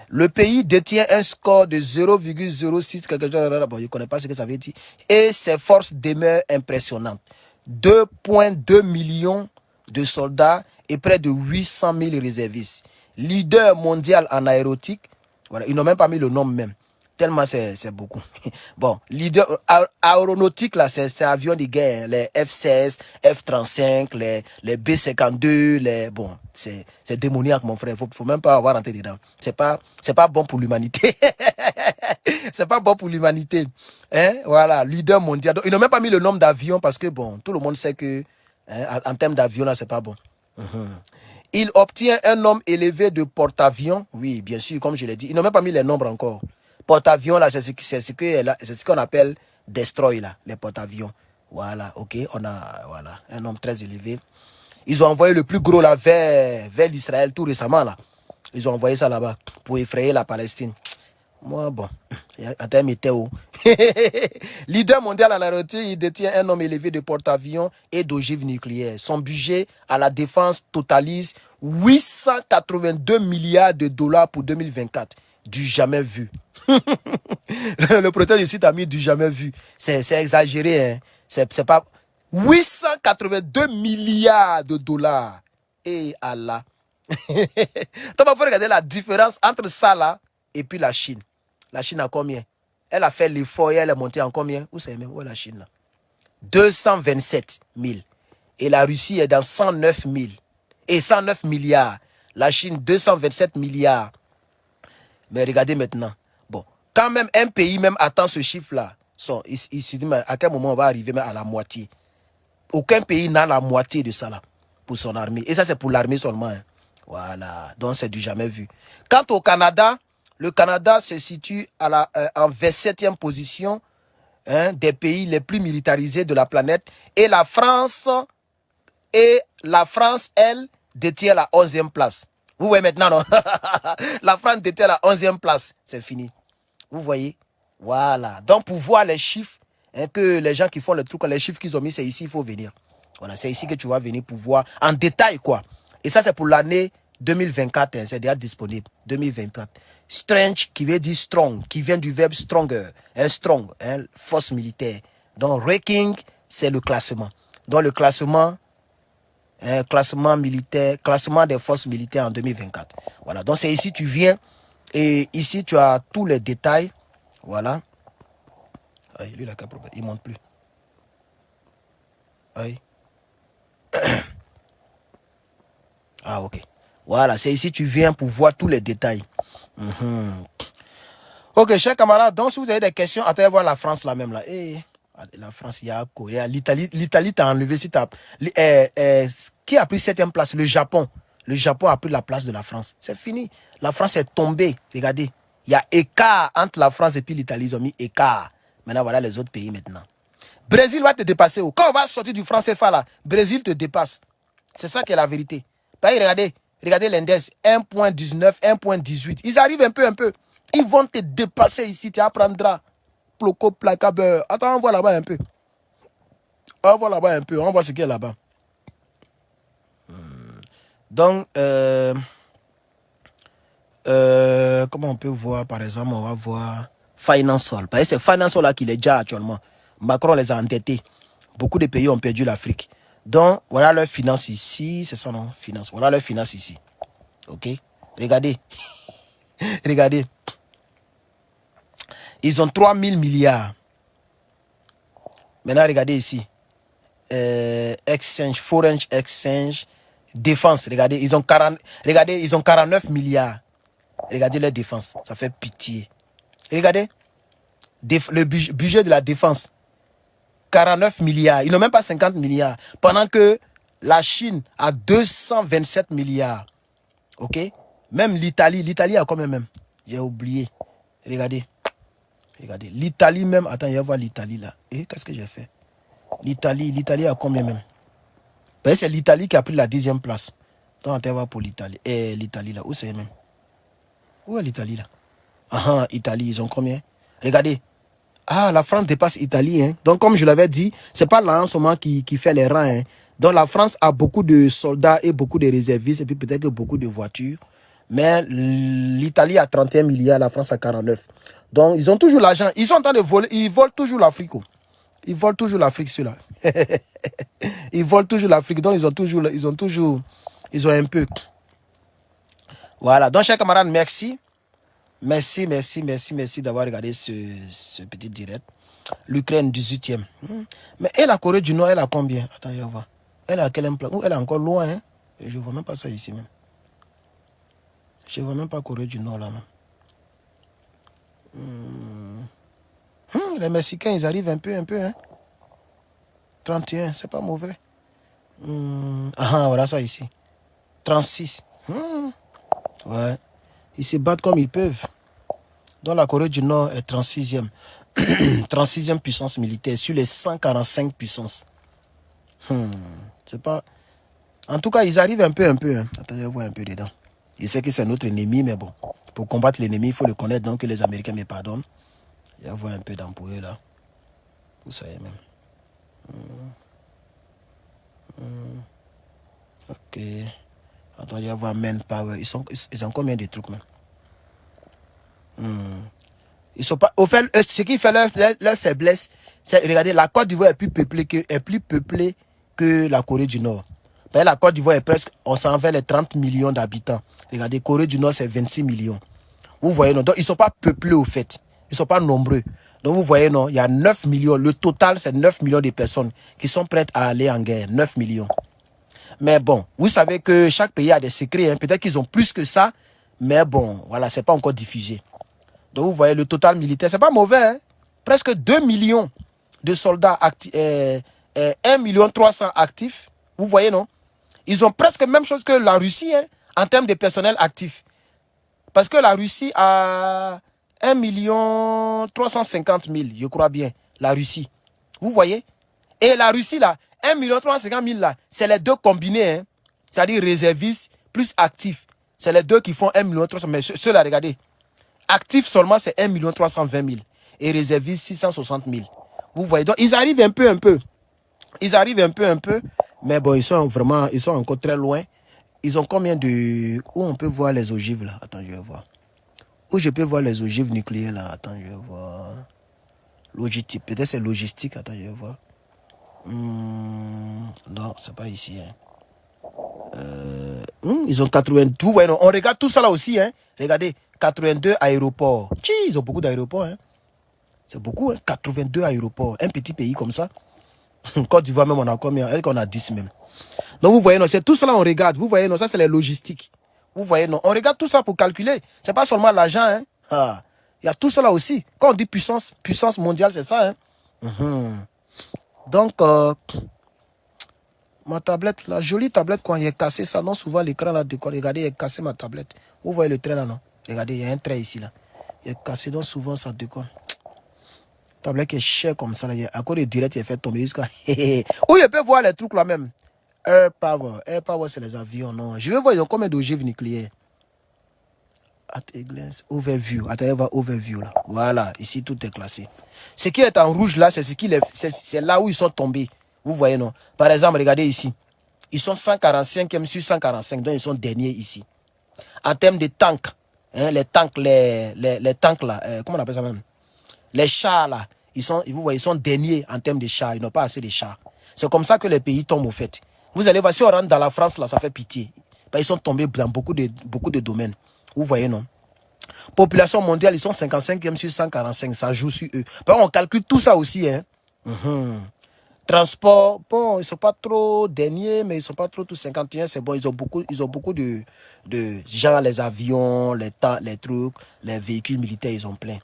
Le pays détient un score de 0,06, quelque chose, bon, je ne connais pas ce que ça veut dire, et ses forces demeurent impressionnantes. 2,2 millions de soldats et près de 800 000 réservistes. Leader mondial en aéronautique, voilà, ils n'ont même pas mis le nom même, tellement c'est beaucoup. Bon, leader aéronautique, là, c'est avions de guerre, les F-16, F-35, les B-52, bon, c'est démoniaque, mon frère, faut même pas avoir rentré dedans. C'est pas bon pour l'humanité. C'est pas bon pour l'humanité. Hein? Voilà, leader mondial. Donc, ils n'ont même pas mis le nom d'avion parce que, bon, tout le monde sait que, hein, en termes d'avion, là, c'est pas bon. Il obtient un nombre élevé de porte-avions. Oui, bien sûr, comme je l'ai dit. Ils n'ont même pas mis les nombres encore. Porte-avions, là, c'est ce qu'on appelle destroy, là, les porte-avions. Voilà, ok, on a, voilà, un nombre très élevé. Ils ont envoyé le plus gros, là, vers l'Israël tout récemment, là. Ils ont envoyé ça là-bas pour effrayer la Palestine. Moi, bon, en termes météo. Leader mondial en aéronautique, il détient un nombre élevé de porte-avions et d'ogives nucléaires. Son budget à la défense totalise 882 milliards de dollars pour 2024. Du jamais vu. Le protecteur du site a mis du jamais vu. C'est exagéré, hein. C'est pas... 882 milliards de dollars. Et Allah. Donc, il faut regarder la différence entre ça là et puis la Chine. La Chine a combien? Elle a fait l'effort et elle est montée en combien? Où c'est même? Où est la Chine là? 227 000. Et la Russie est dans 109 000. Et 109 milliards. La Chine, 227 milliards. Mais regardez maintenant. Bon, quand même un pays même attend ce chiffre-là, il se dit, mais à quel moment on va arriver même à la moitié? Aucun pays n'a la moitié de ça là pour son armée. Et ça, c'est pour l'armée seulement. Hein. Voilà. Donc, c'est du jamais vu. Quant au Canada, Le Canada se situe en 27e position des pays les plus militarisés de la planète. Et la France, elle, détient la 11e place. Vous voyez maintenant, non? La France détient la 11e place. C'est fini. Vous voyez? Voilà. Donc, pour voir les chiffres, que les gens qui font le truc, les chiffres qu'ils ont mis, c'est ici, il faut venir. Voilà, c'est ici que tu vas venir pour voir en détail, quoi. Et ça, c'est pour l'année 2024, c'est déjà disponible. 2024. Strange, qui veut dire strong, qui vient du verbe stronger. Strong, force militaire. Donc, ranking, c'est le classement. Donc, le classement, classement militaire, classement des forces militaires en 2024. Voilà, donc c'est ici, tu viens, et ici, tu as tous les détails. Voilà. Aïe, lui, il a qu'un problème, il ne monte plus. Aïe. Ah, ok. Voilà, c'est ici tu viens pour voir tous les détails. Ok, chers camarades, donc si vous avez des questions, attendez voir la France là même là. La France, il y a quoi? L'Italie t'a enlevé. Si qui a pris 7e place? Le Japon. Le Japon a pris la place de la France. C'est fini. La France est tombée. Regardez. Il y a écart entre la France et puis l'Italie. Ils ont mis écart. Maintenant, voilà les autres pays maintenant. Brésil va te dépasser. Quand on va sortir du franc CFA là, Brésil te dépasse. C'est ça qui est la vérité. Regardez l'indice 1.19, 1.18. Ils arrivent un peu. Ils vont te dépasser ici. Tu apprendras. Ploco, placa, beurre. Attends, on voit là-bas un peu. On voit là-bas un peu. On voit ce qu'il y a là-bas. Donc, comment on peut voir, par exemple, on va voir Financial. Parce que c'est Financial là qui est déjà actuellement. Macron les a endettés. Beaucoup de pays ont perdu l'Afrique. Donc, voilà leur finance ici. C'est ça, non? Finance. Voilà leur finance ici. Ok? Regardez. Regardez. Ils ont 3000 milliards. Maintenant, regardez ici. Exchange, foreign exchange, défense. Regardez, ils ont 49 milliards. Regardez leur défense. Ça fait pitié. Regardez. Le budget de la défense. 49 milliards. Ils n'ont même pas 50 milliards. Pendant que la Chine a 227 milliards. Ok? Même l'Italie a combien même? J'ai oublié. Regardez. Regardez. L'Italie même. Attends, il va voir l'Italie là. Et qu'est-ce que j'ai fait? L'Italie a combien même? C'est l'Italie qui a pris la 10e place. Donc, on va pour l'Italie. Et l'Italie là. Où c'est même? Où est l'Italie là? Ah, Italie, ils ont combien? Regardez. Ah, la France dépasse l'Italie. Hein. Donc, comme je l'avais dit, c'est pas là en ce moment qui fait les rangs. Hein. Donc, la France a beaucoup de soldats et beaucoup de réservistes et puis peut-être que beaucoup de voitures. Mais l'Italie a 31 milliards, la France a 49. Donc, ils ont toujours l'argent. Ils sont en train de voler. Ils volent toujours l'Afrique. Ils volent toujours l'Afrique, ceux-là. Ils volent toujours l'Afrique. Donc, ils ont un peu. Voilà. Donc, chers camarades, merci. Merci d'avoir regardé ce petit direct. L'Ukraine, 18e. Mais et la Corée du Nord, elle a combien? Attends, je vais voir. Elle a quel implant? Elle est encore loin. Hein? Je ne vois même pas ça ici même. Je ne vois même pas Corée du Nord là même. Les Mexicains, ils arrivent un peu. Hein? 31, c'est pas mauvais. Ah, voilà ça ici. 36. Ouais. Ils se battent comme ils peuvent. Donc la Corée du Nord est 36e. 36e puissance militaire sur les 145 puissances. C'est pas... En tout cas, ils arrivent un peu. Hein. Attends, je vais voir un peu dedans. Je sais que c'est notre ennemi, mais bon. Pour combattre l'ennemi, il faut le connaître, donc que les Américains me pardonnent. Je vais voir un peu d'empouille là. Vous savez même. Ok. Attends, je vais voir Manpower. Ils ont combien de trucs même? Ils sont pas. Au fait, ce qui fait leur faiblesse, c'est, regardez, la Côte d'Ivoire est plus peuplée que la Corée du Nord. Mais la Côte d'Ivoire est presque, on s'en va les 30 millions d'habitants. Regardez, Corée du Nord, c'est 26 millions. Vous voyez, non? Donc, ils ne sont pas peuplés, au fait. Ils ne sont pas nombreux. Donc, vous voyez, non? Il y a 9 millions. Le total, c'est 9 millions de personnes qui sont prêtes à aller en guerre. 9 millions. Mais bon, vous savez que chaque pays a des secrets. Hein. Peut-être qu'ils ont plus que ça. Mais bon, voilà, c'est pas encore diffusé. Donc, vous voyez, le total militaire, c'est pas mauvais. Hein? Presque 2 millions de soldats actifs. 1 million 300 actifs. Vous voyez, non? Ils ont presque la même chose que la Russie, hein, en termes de personnel actif. Parce que la Russie a 1 350 000, je crois bien. La Russie. Vous voyez? Et la Russie, là, 1 350 000, là, c'est les deux combinés. Hein. C'est-à-dire réservistes plus actifs. C'est les deux qui font 1 300 000. Mais ceux-là, regardez. Actifs seulement, c'est 1 320 000. Et réservistes, 660 000. Vous voyez? Donc, ils arrivent un peu. Ils arrivent un peu. Mais bon, ils sont encore très loin. Ils ont combien de... Où on peut voir les ogives, là? Attends, je vais voir. Où je peux voir les ogives nucléaires, là? Attends, je vais voir. Logistique. Peut-être c'est logistique. Attends, je vais voir. Non, c'est pas ici. Hein. Ils ont 82. Vous voyez, non? On regarde tout ça là aussi. Hein. Regardez, 82 aéroports. Tchi, ils ont beaucoup d'aéroports. Hein. C'est beaucoup, hein. 82 aéroports. Un petit pays comme ça. Côte d'Ivoire même, on a combien? On a 10 même. Donc vous voyez, non, c'est tout ça là, on regarde. Vous voyez, non, ça c'est les logistiques. Vous voyez, non, on regarde tout ça pour calculer. C'est pas seulement l'argent, hein. Ah, il y a tout ça là aussi. Quand on dit puissance mondiale, c'est ça, hein. Donc, ma tablette, la jolie tablette, quand il est cassé, ça, non, souvent l'écran là, regardez, il est cassé ma tablette. Vous voyez le trait là, non? Regardez, il y a un trait ici là. Il est cassé, donc souvent ça décolle. Tablette qui est chère comme ça, là, à cause de direct, il est fait tomber jusqu'à. Où je peux voir les trucs là même. Air Power, c'est les avions, non. Je vais voir, ils ont combien d'ogives nucléaires. At a glance, overview. Attends, on va overview là. Voilà, ici tout est classé. Ce qui est en rouge là, c'est là où ils sont tombés. Vous voyez, non? Par exemple, regardez ici. Ils sont 145e sur 145, donc ils sont derniers ici. En termes de tanks, hein, les tanks là, comment on appelle ça même? Les chars là, vous voyez, ils sont derniers en termes de chars. Ils n'ont pas assez de chars. C'est comme ça que les pays tombent au fait. Vous allez voir, si on rentre dans la France là, ça fait pitié. Ils sont tombés dans beaucoup de domaines. Vous voyez, non? Population mondiale, ils sont 55e sur 145. Ça joue sur eux. Par contre, on calcule tout ça aussi. Hein. Transport, bon, ils ne sont pas trop derniers, mais ils ne sont pas trop tous 51. C'est bon, ils ont beaucoup de gens, les avions, les trucs, les véhicules militaires, ils ont plein.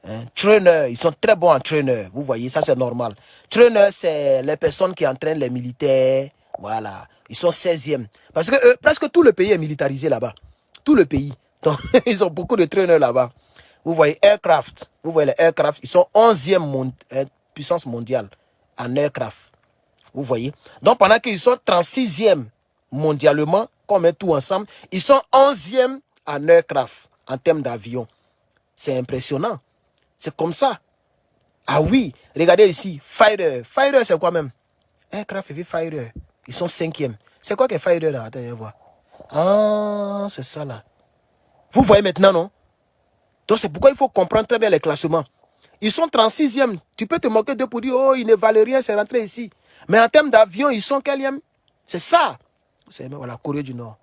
Hein? Trainer, ils sont très bons en trainer. Vous voyez, ça c'est normal. Trainer, c'est les personnes qui entraînent les militaires. Voilà. Ils sont 16e. Parce que presque tout le pays est militarisé là-bas. Tout le pays. Donc, ils ont beaucoup de trainers là-bas. Vous voyez, aircraft. Vous voyez les aircraft. Ils sont 11e puissance mondiale en aircraft. Vous voyez. Donc, pendant qu'ils sont 36e mondialement, quand on met tout ensemble, ils sont 11e en aircraft, en termes d'avion. C'est impressionnant. C'est comme ça. Ah oui, regardez ici. Fighter. Fighter, c'est quoi même? Aircraft et fighter. Ils sont 5e. C'est quoi que fighter là? Attendez, voir. Ah, c'est ça là. Vous voyez maintenant, non? Donc c'est pourquoi il faut comprendre très bien les classements. Ils sont 36e. Tu peux te moquer d'eux pour dire, oh, ils ne valent rien, c'est rentré ici. Mais en termes d'avion, ils sont quelième? C'est ça. Vous savez même, voilà, Corée du Nord.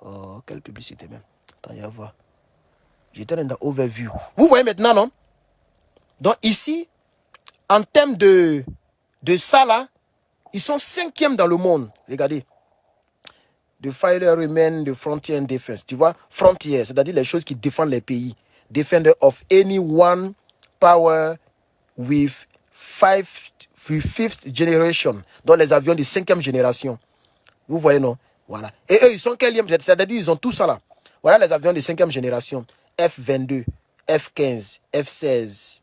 Oh, quelle publicité même. Attends, il y a voir. J'étais dans overview. Vous voyez maintenant, non? Donc ici, en termes de ça là, ils sont 5e dans le monde. Regardez. The fighter remain the frontier and defense. Tu vois, frontier, c'est-à-dire les choses qui défendent les pays. Defender of any one power with fifth generation. Donc les avions de 5e génération. Vous voyez, non? Voilà. Et eux, ils sont quelième? C'est-à-dire, ils ont tout ça là. Voilà les avions de 5e génération. F-22, F-15, F-16.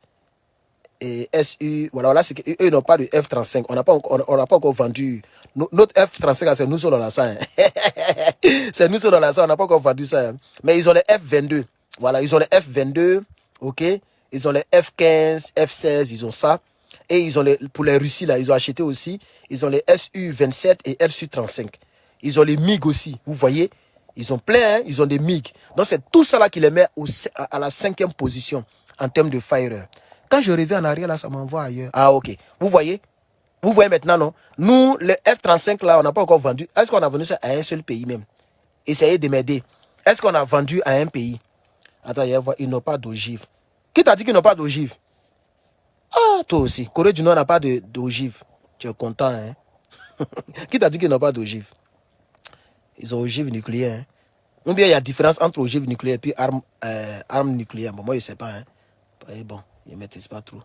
Et SU, voilà, c'est qu'eux n'ont pas de F-35. On n'a pas encore vendu. Notre F-35, c'est nous seuls dans la salle. C'est nous seuls dans la salle, on n'a pas encore vendu ça. Hein. Mais ils ont les F-22. Voilà, ils ont les F-22, ok. Ils ont les F-15, F-16, ils ont ça. Et ils ont pour les Russies, là, ils ont acheté aussi. Ils ont les Su-27 et Su-35. Ils ont les MiG aussi, vous voyez. Ils ont plein, hein, ils ont des MiG. Donc c'est tout ça là qui les met à la 5e position en termes de fighter. Quand je reviens en arrière, là, ça m'envoie ailleurs. Ah, ok. Vous voyez maintenant, non? Nous, les F-35, là, on n'a pas encore vendu. Est-ce qu'on a vendu ça à un seul pays même? Essayez de m'aider. Est-ce qu'on a vendu à un pays? Attends, ils n'ont pas d'ogive. Qui t'a dit qu'ils n'ont pas d'ogive? Ah, toi aussi. Corée du Nord n'a pas d'ogive. Tu es content, hein? Qui t'a dit qu'ils n'ont pas d'ogive? Ils ont ogive nucléaire, hein? Ou bien il y a différence entre ogive nucléaire et puis arme nucléaire. Bon, moi, je ne sais pas, hein? Et bon. Ils ne maîtrisent pas trop.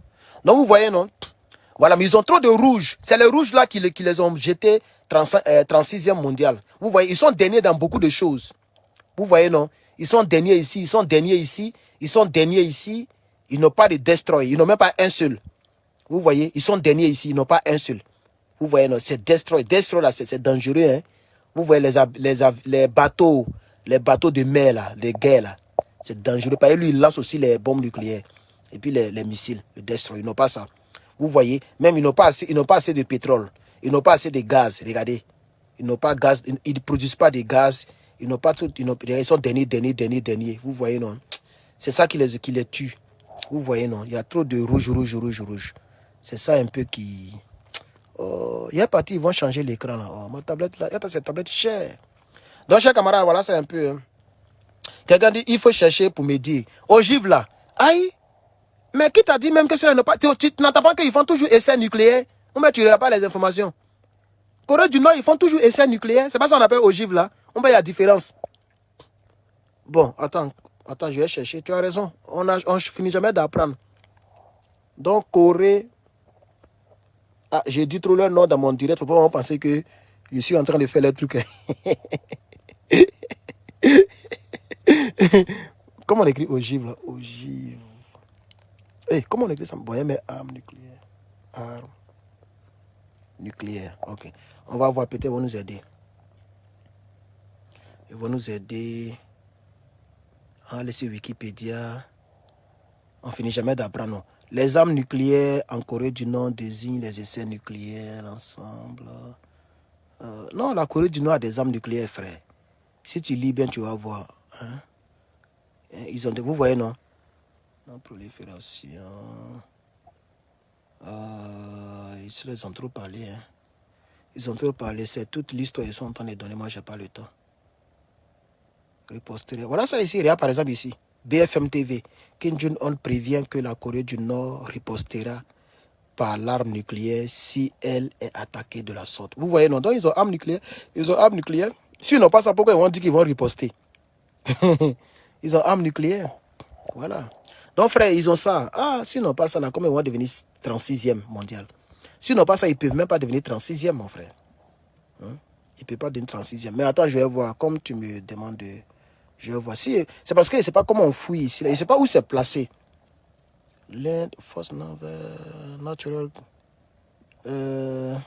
Donc, vous voyez, non? Voilà, mais ils ont trop de rouges. C'est les rouges là qui les ont jetés 36e mondial. Vous voyez, ils sont derniers dans beaucoup de choses. Vous voyez, non? Ils sont derniers ici, ils sont derniers ici, ils sont derniers ici. Ils n'ont pas de destroy, ils n'ont même pas un seul. Vous voyez, ils sont derniers ici, ils n'ont pas un seul. Vous voyez, non, c'est destroy. Destroy, là, c'est dangereux. Hein? Vous voyez les bateaux de mer, là, les guerres, là. C'est dangereux. Parce que lui, il lance aussi les bombes nucléaires. Et puis les missiles, le destroy. Ils n'ont pas ça. Vous voyez, même ils n'ont pas assez de pétrole. Ils n'ont pas assez de gaz. Regardez. Ils n'ont pas gaz. Ils ne produisent pas de gaz. Ils n'ont pas tout. Ils sont derniers. Vous voyez, non? C'est ça qui les tue. Vous voyez, non? Il y a trop de rouge. C'est ça un peu qui... Oh, il y a parti, ils vont changer l'écran là. Oh, ma tablette là, cette tablette chère. Donc, chers camarades, voilà, c'est un peu... Hein. Quelqu'un dit, il faut chercher pour me dire. Ogive là, aïe, mais qui t'a dit même que ça n'a pas... Tu n'entends pas qu'ils font toujours essais nucléaires? Ou mais tu ne regardes pas les informations. Corée du Nord, ils font toujours essais nucléaires. C'est pas ça qu'on appelle ogive là. On voit la différence. Bon, attends, je vais chercher. Tu as raison. On finit jamais d'apprendre. Donc, Corée... Ah, j'ai dit trop leur nom dans mon direct. Faut pas penser que je suis en train de faire les trucs. Comment on écrit ogive là? Ogive. Hey, comment on écrit ça? Bon, mais arme nucléaire. Arme nucléaire. Ok. On va voir, peut-être ils vont nous aider. Ils vont nous aider. On va laisser Wikipédia. On finit jamais d'apprendre. Les armes nucléaires en Corée du Nord désignent les essais nucléaires ensemble. Non, la Corée du Nord a des armes nucléaires, frère. Si tu lis bien, tu vas voir. Hein? Ils ont vous voyez, non? Non, prolifération. Ils se les ont trop parlé. Hein? Ils ont trop parlé. C'est toute l'histoire. Ils sont en train de donner. Moi, je n'ai pas le temps. Riposter. Voilà ça ici. Regarde par exemple ici. BFM TV. Kim Jong-un prévient que la Corée du Nord ripostera par l'arme nucléaire si elle est attaquée de la sorte. Vous voyez, non? Donc, ils ont armes nucléaires. Ils ont armes nucléaires. S'ils n'ont pas ça, pourquoi ils vont dire qu'ils vont riposter? Ils ont armes nucléaires. Voilà. Donc, frère, ils ont ça. Ah, s'ils n'ont pas ça, là, comment ils vont devenir 36e mondial? S'ils n'ont pas ça, ils ne peuvent même pas devenir 36e, mon frère. Hein? Ils ne peuvent pas devenir 36e. Mais attends, je vais voir. Comme tu me demandes de... Je vais voir. Si, c'est parce que je ne sais pas comment on fouille ici. Là. Je ne sais pas où c'est placé. Land, force natural. Je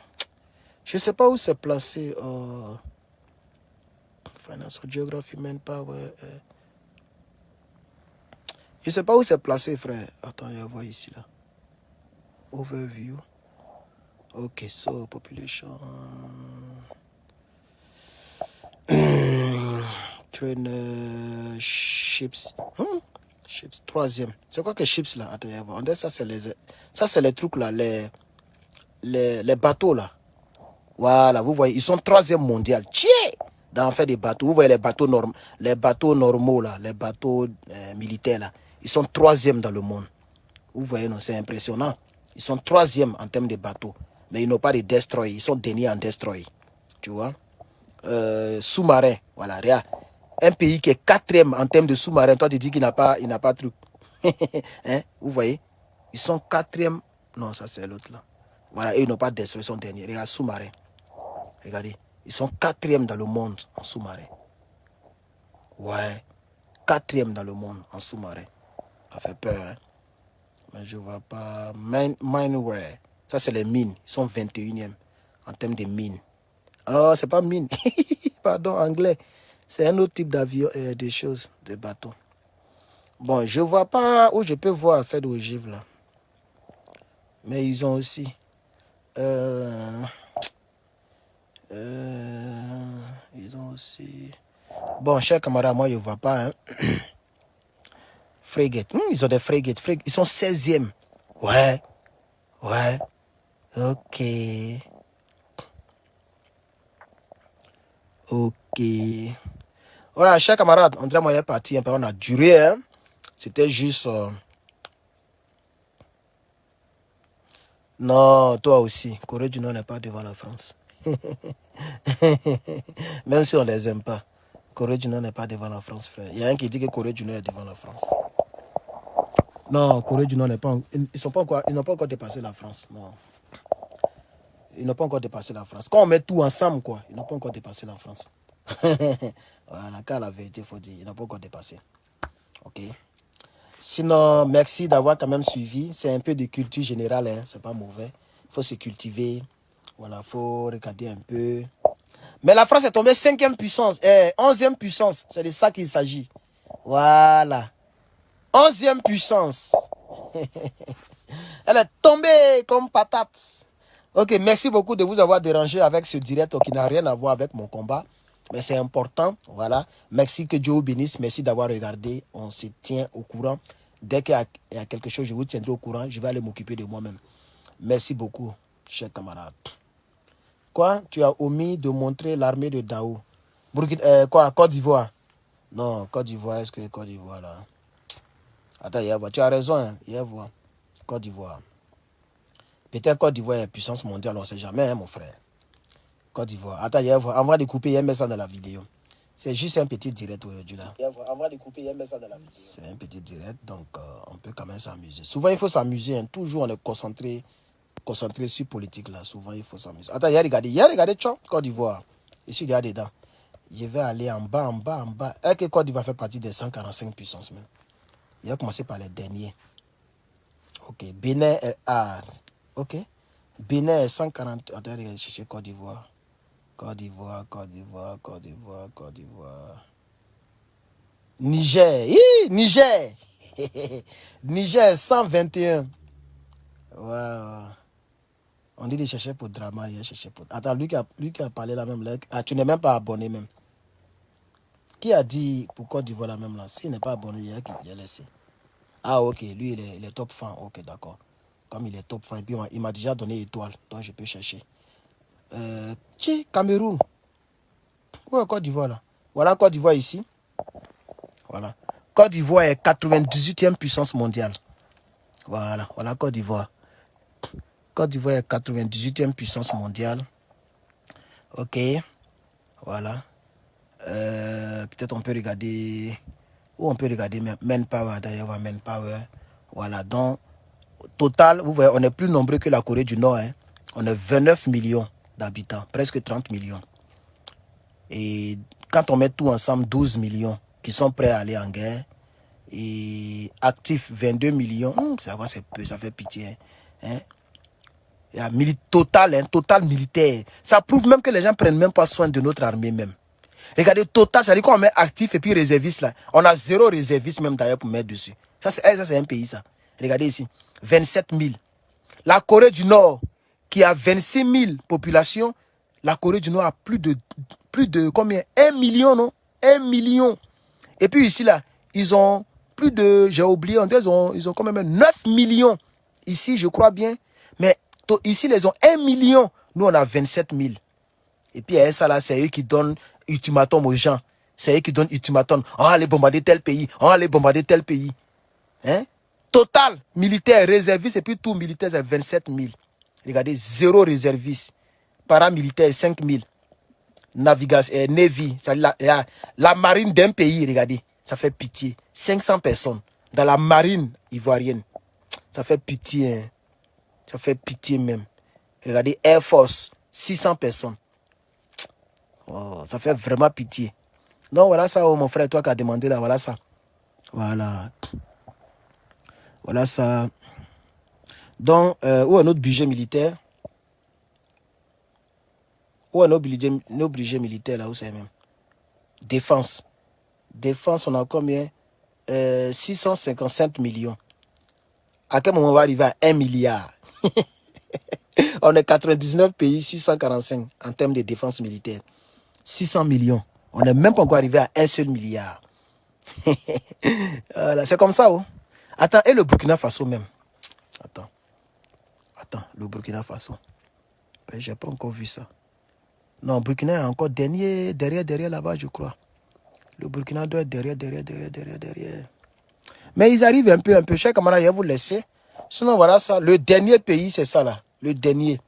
ne sais pas où c'est placé. Financial Geography, Manpower. Je ne sais pas où c'est placé, frère. Attends, je vais voir ici, là. Overview. Ok, so, population. Train ships. Chips, troisième. C'est quoi que chips là? Attends, ça c'est les trucs là, les bateaux là. Voilà, vous voyez, ils sont troisième mondial. Tiens! D'en faire des bateaux. Vous voyez les bateaux normaux là, les bateaux militaires là. Ils sont troisième dans le monde. Vous voyez, non, c'est impressionnant. Ils sont troisième en termes de bateaux. Mais ils n'ont pas de destroy. Ils sont derniers en destroy. Tu vois? Sous-marin. Voilà, regarde. Un pays qui est quatrième en termes de sous-marin, toi tu dis qu'il n'a pas de truc. Hein? Vous voyez? Ils sont quatrième. Non, ça c'est l'autre là. Voilà, et ils n'ont pas de destruction dernier. Regarde, sous-marin. Regardez. Ils sont quatrième dans le monde en sous-marin. Ouais. Quatrième dans le monde en sous-marin. Ça fait peur, hein? Mais je ne vois pas. Mineware. Ça c'est les mines. Ils sont 21e en termes de mines. Oh, c'est pas mine. Pardon, anglais. C'est un autre type d'avion, des choses, de bateaux. Bon, je ne vois pas où je peux voir faire d'ogive là. Mais ils ont aussi. Ils ont aussi. Bon, chers camarades, moi je ne vois pas. Hein. Frégate. Ils ont des frégates. Ils sont 16e. Ouais. Ouais. Ok. Ok. Voilà, chers camarades, on dirait moi il est parti un peu, on a duré. Hein. C'était juste... Non, toi aussi. Corée du Nord n'est pas devant la France. Même si on ne les aime pas. Corée du Nord n'est pas devant la France, frère. Il y a un qui dit que Corée du Nord est devant la France. Non, Corée du Nord n'est pas... Ils n'ont pas encore dépassé la France. Non. Ils n'ont pas encore dépassé la France. Quand on met tout ensemble, quoi, ils n'ont pas encore dépassé la France. Voilà, car la vérité, il faut dire, il n'a pas encore dépassé. Ok. Sinon, merci d'avoir quand même suivi. C'est un peu de culture générale, hein. C'est pas mauvais. Il faut se cultiver. Voilà, il faut regarder un peu. Mais la France est tombée 5e puissance, 11e puissance. C'est de ça qu'il s'agit. Voilà. 11e puissance. Elle est tombée comme patate. Ok, merci beaucoup de vous avoir dérangé avec ce direct qui n'a rien à voir avec mon combat. Mais c'est important, voilà. Merci, que Dieu vous bénisse. Merci d'avoir regardé. On se tient au courant. Dès qu'il y a quelque chose, je vous tiendrai au courant. Je vais aller m'occuper de moi-même. Merci beaucoup, chers camarades. Quoi? Tu as omis de montrer l'armée de Dao. Quoi? Côte d'Ivoire? Non, Côte d'Ivoire, est-ce que Côte d'Ivoire là? Attends, tu as raison, hein? Côte d'Ivoire. Peut-être Côte d'Ivoire est puissance mondiale, on ne sait jamais, hein, mon frère. Côte d'Ivoire. Attends, on va découper, il y a ça dans la vidéo. C'est juste un petit direct aujourd'hui là. On va découper, il y a ça dans la vidéo. C'est un petit direct, donc on peut quand même s'amuser. Souvent, il faut s'amuser, hein. Toujours on est concentré sur politique là. Souvent, il faut s'amuser. Attends, il y a regardé, Côte d'Ivoire. Ici, il y a dedans. Je vais aller en bas. Est-ce que Côte d'Ivoire fait partie des 145 puissances même? Il va commencer par les derniers. Ok, Bénin est A. Ok. Bénin est 140. Attends, regardez, chercher Côte d'Ivoire. Côte d'Ivoire. Niger. Niger. Niger 121. Wow. On dit de chercher pour drama, il a cherché pour... Attends, lui qui a parlé là même. Là. Ah, tu n'es même pas abonné même. Qui a dit pour Côte d'Ivoire là même là? S'il n'est pas abonné, il a laissé. Ah ok, lui il est top fan. Ok, d'accord. Comme il est top fan, puis il m'a déjà donné étoile, donc je peux chercher. Cameroun. Où est Côte d'Ivoire là? Voilà Côte d'Ivoire ici. Voilà. Côte d'Ivoire est 98e puissance mondiale. Voilà Côte d'Ivoire. Côte d'Ivoire est 98e puissance mondiale. Ok. Voilà. Peut-être on peut regarder... Ou on peut regarder Manpower, d'ailleurs, Manpower. Voilà, donc, total, vous voyez, on est plus nombreux que la Corée du Nord. Hein. On est 29 millions d'habitants, presque 30 millions. Et quand on met tout ensemble, 12 millions qui sont prêts à aller en guerre. Et actifs, 22 millions. Ça peu, ça fait pitié. Hein. Il y a total militaire. Ça prouve même que les gens ne prennent même pas soin de notre armée même. Regardez, total, c'est-à-dire qu'on met actif et puis réserviste là. On a 0 réserviste même d'ailleurs pour mettre dessus. Ça, c'est un pays ça. Regardez ici, 27 000. La Corée du Nord, qui a 26 000 populations, la Corée du Nord a plus de combien? 1 million, non? 1 million. Et puis ici là, ils ont plus de, j'ai oublié, ils ont quand même 9 millions. Ici, je crois bien. Mais ici, ils ont 1 million. Nous, on a 27 000. Et puis, ça là, c'est eux qui donnent ultimatum aux gens. C'est eux qui donnent ultimatum. On va aller bombarder tel pays. On va aller bombarder tel pays. Hein? Total, militaire, réserviste, et puis tout militaire, c'est 27 000. Regardez, 0 réserviste. Paramilitaire, 5 000. Navigation, Navy, la marine d'un pays, regardez, ça fait pitié. 500 personnes dans la marine ivoirienne. Ça fait pitié. Hein? Ça fait pitié même. Regardez, Air Force, 600 personnes. Oh, ça fait vraiment pitié. Donc voilà ça, oh, mon frère, toi qui as demandé là, voilà ça. Voilà. Voilà ça. Donc, où est notre budget militaire? Où est nos budgets militaires là, où c'est même? Défense. Défense, on a combien? 655 millions. À quel moment on va arriver à 1 milliard? On est 99 pays, 645 en termes de défense militaire. 600 millions. On n'est même pas encore arrivé à 1 seul milliard. Voilà, c'est comme ça. Oh. Attends, et le Burkina Faso même? Attends, le Burkina Faso. Ben, j'ai pas encore vu ça. Non, Burkina est encore derrière là-bas, je crois. Le Burkina doit être derrière. Mais ils arrivent un peu. Chers camarades, je vais vous laisser. Sinon, voilà ça. Le dernier pays, c'est ça là. Le dernier.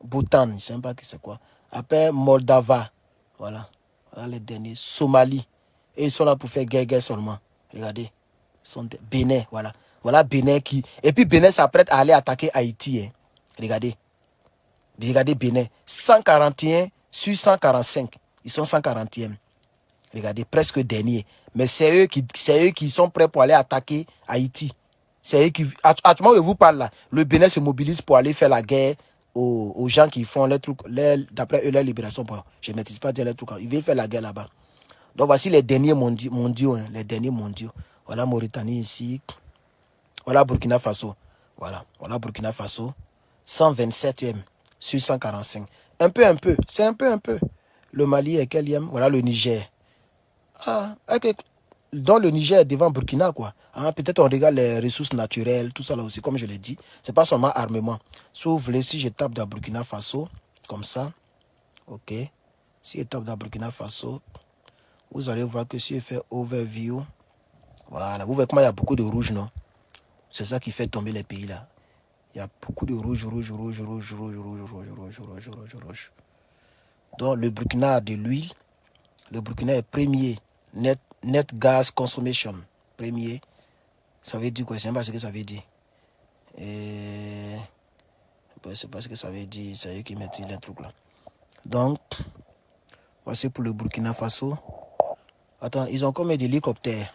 Bhoutan, je ne sais pas qui c'est quoi. Après, Moldava. Voilà les derniers. Somalie. Et ils sont là pour faire guerre seulement. Regardez. Bénin, voilà. Voilà Bénin qui... Et puis Bénin s'apprête à aller attaquer Haïti. Hein. Regardez Bénin. 141 sur 145. Ils sont 140e. Regardez, presque dernier. Mais c'est eux qui sont prêts pour aller attaquer Haïti. C'est eux qui... Actuellement, je vous parle là. Le Bénin se mobilise pour aller faire la guerre aux gens qui font les trucs, d'après eux, leur libération. Bon, je ne maîtrise pas dire les trucs. Ils veulent faire la guerre là-bas. Donc, voici les derniers mondiaux. Les derniers mondiaux. Voilà Mauritanie ici. Voilà Burkina Faso. Voilà Burkina Faso. 127e sur 145. Un peu. C'est un peu. Le Mali est quelième. Voilà le Niger. Ah, okay. Dans le Niger, devant Burkina, quoi. Hein, peut-être on regarde les ressources naturelles, tout ça là aussi, comme je l'ai dit. C'est pas seulement armement. Si vous voulez, si je tape dans Burkina Faso, comme ça, ok. Si je tape dans Burkina Faso, vous allez voir que si je fais overview, voilà, vous voyez comment il y a beaucoup de rouge, non? C'est ça qui fait tomber les pays là. Il y a beaucoup de rouge. Donc le Burkina a de l'huile. Le Burkina est premier. Net gas consumption. Premier. Ça veut dire quoi? C'est pas ce que ça veut dire. C'est pas ce que ça veut dire. C'est eux qui mettent les trucs là. Donc, voici pour le Burkina Faso. Attends, ils ont combien d'hélicoptères?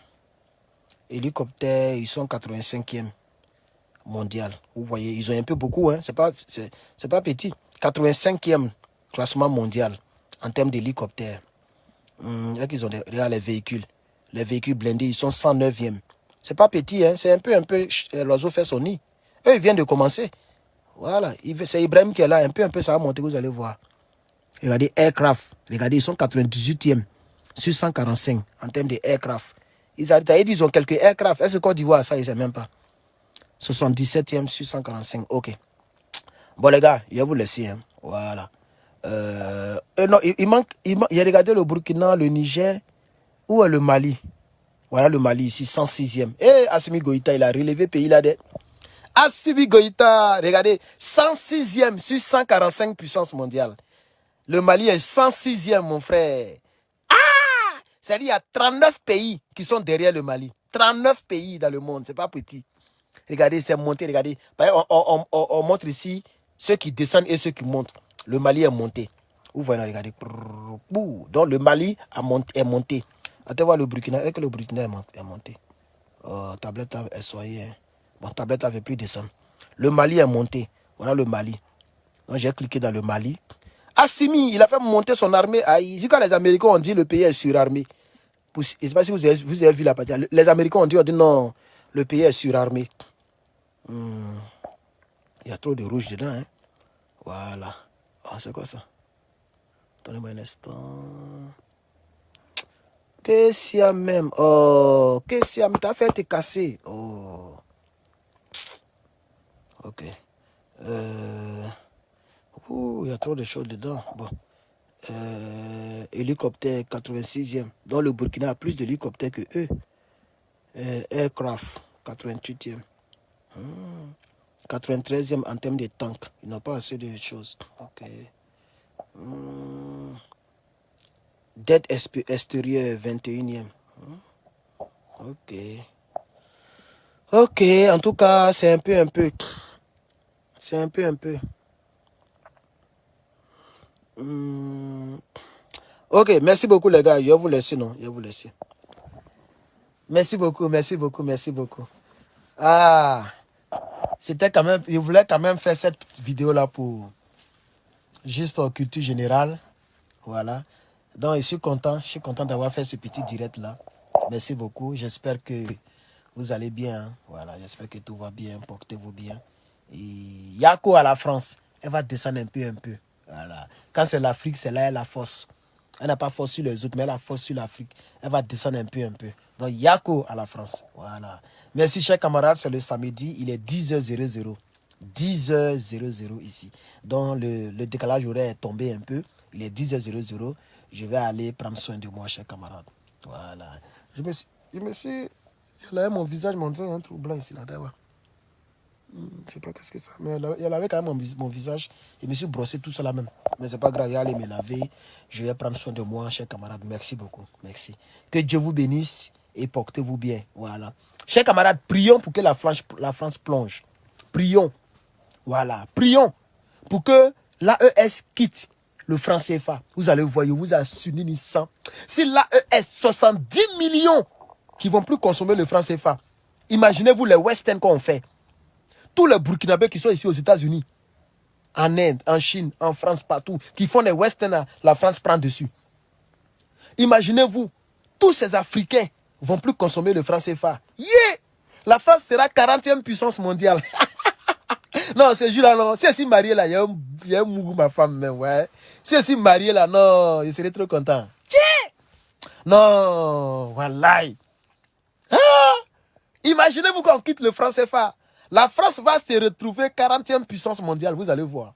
Hélicoptères, ils sont 85e mondial. Vous voyez, ils ont un peu beaucoup, hein. C'est pas petit. 85e classement mondial en termes d'hélicoptères. Ils ont regarde les véhicules. Les véhicules blindés, ils sont 109e. C'est pas petit, hein. C'est un peu, l'oiseau fait son nid. Eux, ils viennent de commencer. Voilà. C'est Ibrahim qui est là. Un peu, ça va monter, vous allez voir. Regardez, aircraft. Regardez, ils sont 98e sur 145 en termes de aircraft. Ils ont quelques aircraft. Est-ce que Côte d'Ivoire, ça, ils ne savent même pas. 77e sur 145. Ok. Bon, les gars, je vais vous laisser. Hein. Voilà. Non, il manque. Il y a regardé le Burkina, le Niger. Où est le Mali? Voilà le Mali ici, 106e. Eh, Assimi Goïta, il a relevé pays là. Assimi Goïta, regardez, 106e sur 145 puissance mondiale. Le Mali est 106e, mon frère. Ah! C'est-à-dire qu'il y a 39 pays qui sont derrière le Mali. 39 pays dans le monde, c'est pas petit. Regardez, c'est monté, regardez. On montre ici ceux qui descendent et ceux qui montent. Le Mali est monté. Vous voyez, regardez. Donc le Mali est monté. Attends voir le Burkina. Est-ce que le Burkina est monté? Tablette est soyée. Bon, tablette avait plus descendre. Le Mali est monté. Voilà le Mali. Donc j'ai cliqué dans le Mali. Assimi, il a fait monter son armée. Quand les Américains ont dit le pays est surarmé. Je ne sais pas si vous avez vu la partie. Les Américains ont dit non, le pays est surarmé. Il y a trop de rouge dedans. Hein? Voilà. Oh, c'est quoi ça? Attendez-moi un instant. Qu'est-ce qu'il y a même? Oh, qu'est-ce qu'il y a? T'as fait te casser. Oh. Ok. Il y a trop de choses dedans. Bon. Hélicoptère 86e. Donc le Burkina a plus d'hélicoptères que eux. Aircraft 88e. 93e en termes de tanks. Ils n'ont pas assez de choses. Ok. Dette extérieure 21e. Ok. Ok. En tout cas, c'est un peu. C'est un peu. Ok. Merci beaucoup, les gars. Je vais vous laisser, non? Je vais vous laisser. Merci beaucoup. Ah. C'était quand même. Je voulais quand même faire cette vidéo-là pour. Juste en culture générale. Voilà. Donc, je suis content d'avoir fait ce petit direct-là. Merci beaucoup. J'espère que vous allez bien. Hein. Voilà. J'espère que tout va bien. Portez-vous bien. Et Yako à la France. Elle va descendre un peu. Voilà. Quand c'est l'Afrique, c'est là elle a force. Elle n'a pas force sur les autres, mais elle a force sur l'Afrique. Elle va descendre un peu. Donc, Yako à la France. Voilà. Merci, chers camarades. C'est le samedi. Il est 10h00. 10h00 ici. Donc, le décalage horaire est tombé un peu. Il est 10h00. Je vais aller prendre soin de moi, chers camarades. Voilà. Je me suis... mon visage montrait un trou blanc ici, là, d'ailleurs. Je ne sais pas qu'est-ce que c'est. Mais elle avait quand même mon visage. Je me suis brossé tout ça là même. Mais c'est pas grave, je vais aller me laver. Je vais prendre soin de moi, chers camarades. Merci beaucoup. Merci. Que Dieu vous bénisse et portez-vous bien. Voilà. Chers camarades, prions pour que la France plonge. Prions. Voilà. Prions pour que l'AES quitte le franc CFA, vous allez voir, vous assure ça. Si l'AES, 70 millions qui ne vont plus consommer le franc CFA, imaginez-vous les Western qu'on fait. Tous les Burkinabés qui sont ici aux États-Unis, en Inde, en Chine, en France, partout, qui font les Western, la France prend dessus. Imaginez-vous, tous ces Africains ne vont plus consommer le franc CFA. Yeah! La France sera 40e puissance mondiale. Non, ce jour-là, non. Si elle s'est mariée là, il y a un mougou, ma femme, mais ouais. Si elle s'est mariée là, non, je serais trop content. Yeah! Non, voilà. Ah! Imaginez-vous qu'on quitte le franc CFA. La France va se retrouver 40e puissance mondiale, vous allez voir.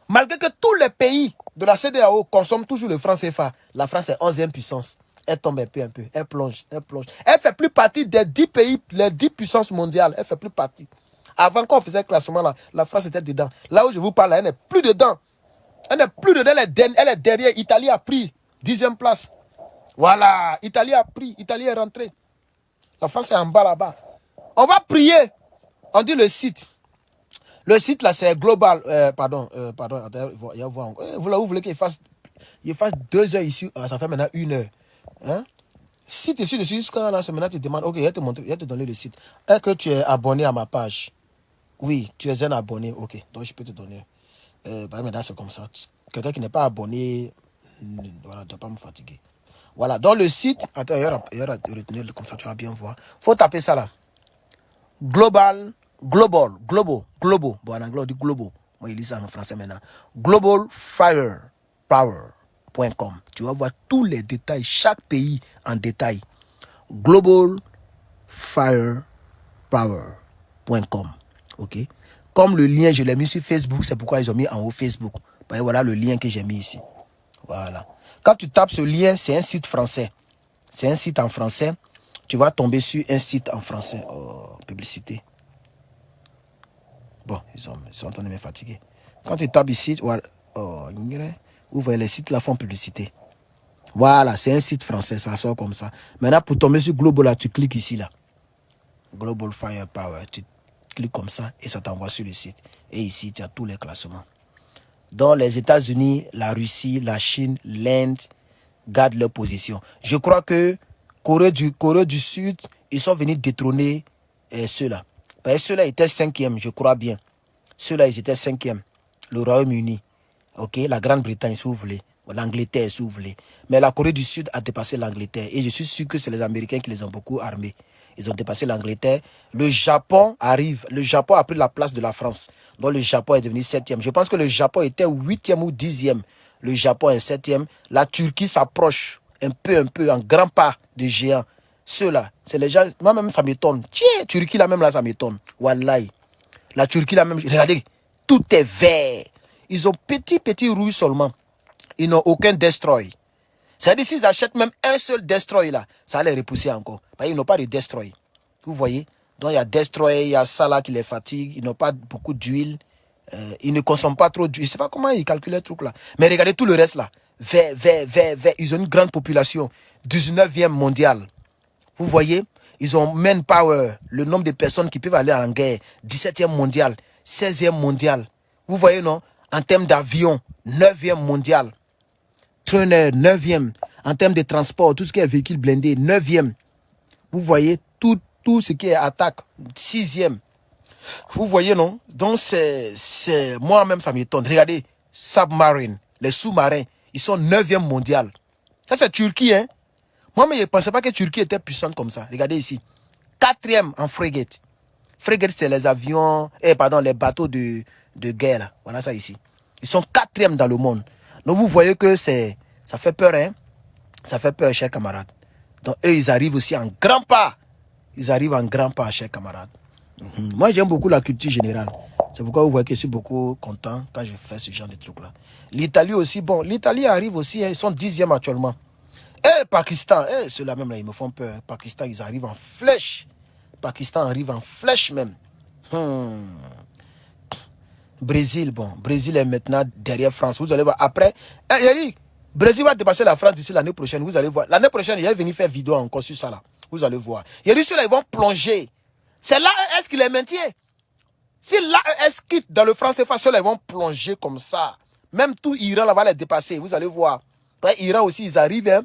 Malgré que tous les pays de la CEDEAO consomment toujours le franc CFA, la France est 11e puissance. Elle tombe un peu, elle plonge, elle plonge. Elle fait plus partie des 10 pays, les 10 puissances mondiales, elle fait plus partie. Avant qu'on faisait le classement, là, la France était dedans. Là où je vous parle, elle n'est plus dedans. Elle n'est plus dedans, elle est derrière. Italie a pris 10e place. Voilà, Italie a pris, Italie est rentrée. La France est en bas là-bas. On va prier. On dit le site. Le site là, c'est global. Pardon. Vous voulez qu'il fasse 2 heures ici. Ça fait maintenant 1 heure. Hein? Si tu es dessus jusqu'à là, maintenant tu demandes. Ok, je vais te montrer, je vais te donner le site. Est-ce que tu es abonné à ma page? Oui, tu es un abonné. Ok, donc je peux te donner. Maintenant, c'est comme ça. Quelqu'un qui n'est pas abonné, voilà, ne doit pas me fatiguer. Voilà, dans le site. Attends, il y aura retenir comme ça, tu vas bien voir. Il faut taper ça là. Global. Bon, en anglais, on dit global. Moi, il lit ça en français maintenant. Globalfirepower.com. Tu vas voir tous les détails, chaque pays en détail. Globalfirepower.com. Ok. Comme le lien, je l'ai mis sur Facebook, c'est pourquoi ils ont mis en haut Facebook. Et voilà le lien que j'ai mis ici. Voilà. Quand tu tapes ce lien, c'est un site français. C'est un site en français. Tu vas tomber sur un site en français. Oh, publicité. Bon, ils sont en train de me fatiguer. Quand tu tapes ici, voilà, vous voyez les sites là font publicité. Voilà, c'est un site français, ça sort comme ça. Maintenant, pour tomber sur Global, là, tu cliques ici là. Global Firepower, tu cliques comme ça et ça t'envoie sur le site. Et ici, tu as tous les classements. Dans les États-Unis, la Russie, la Chine, l'Inde gardent leur position. Je crois que Corée du Sud, ils sont venus détrôner ceux-là. Ceux-là étaient 5e, je crois bien. Ceux-là, ils étaient 5e. Le Royaume-Uni, ok, la Grande-Bretagne, si vous voulez, l'Angleterre, si vous voulez. Mais la Corée du Sud a dépassé l'Angleterre. Et je suis sûr que c'est les Américains qui les ont beaucoup armés. Ils ont dépassé l'Angleterre. Le Japon arrive. Le Japon a pris la place de la France. Donc le Japon est devenu 7e. Je pense que le Japon était 8e ou 10e. Le Japon est 7e. La Turquie s'approche un peu, en grand pas de géant. Ceux-là, c'est les gens, moi-même, ça m'étonne. Tiens, Turquie, là, même là, ça m'étonne. Wallahi. La Turquie, là, même, regardez, tout est vert. Ils ont petit rouge seulement. Ils n'ont aucun destroy. C'est-à-dire, s'ils achètent même un seul destroy, là, ça va les repousser encore. Parce qu'ils n'ont pas de destroy. Vous voyez? Donc, il y a destroy, il y a ça là qui les fatigue. Ils n'ont pas beaucoup d'huile. Ils ne consomment pas trop d'huile. Je ne sais pas comment ils calculent le truc là. Mais regardez tout le reste là. Vert. Ils ont une grande population. 19e mondial. Vous voyez, ils ont manpower, le nombre de personnes qui peuvent aller en guerre, 17e mondial, 16e mondial. Vous voyez, non? En termes d'avion, 9e mondial. Trainer, 9e. En termes de transport, tout ce qui est véhicule blindé, 9e. Vous voyez, tout ce qui est attaque, 6e. Vous voyez, non? Donc, moi-même, ça m'étonne. Regardez, submarine, les sous-marins, ils sont 9e mondial. Ça, c'est Turquie, hein? Moi, mais je ne pensais pas que Turquie était puissante comme ça. Regardez ici. 4e en frégate. Frégate, c'est les avions, les bateaux de guerre. Là. Voilà ça ici. Ils sont 4e dans le monde. Donc, vous voyez que ça fait peur, hein. Ça fait peur, chers camarades. Donc, eux, ils arrivent aussi en grand pas. Ils arrivent en grand pas, chers camarades. Moi, j'aime beaucoup la culture générale. C'est pourquoi vous voyez que je suis beaucoup content quand je fais ce genre de trucs-là. L'Italie aussi, bon, l'Italie arrive aussi, hein, ils sont 10e actuellement. Pakistan, ceux-là même, là, ils me font peur. Pakistan, ils arrivent en flèche. Pakistan arrive en flèche même. Brésil, bon, Brésil est maintenant derrière France. Vous allez voir, après, Brésil va dépasser la France d'ici l'année prochaine. Vous allez voir. L'année prochaine, il va venir faire vidéo encore sur ça là. Vous allez voir. Il y a dit ceux-là, ils vont plonger. C'est l'AES qui les maintient. Si l'AES quitte dans le franc CFA, ceux-là, ils vont plonger comme ça. Même tout Iran là va les dépasser. Vous allez voir. Iran aussi, ils arrivent. Hein.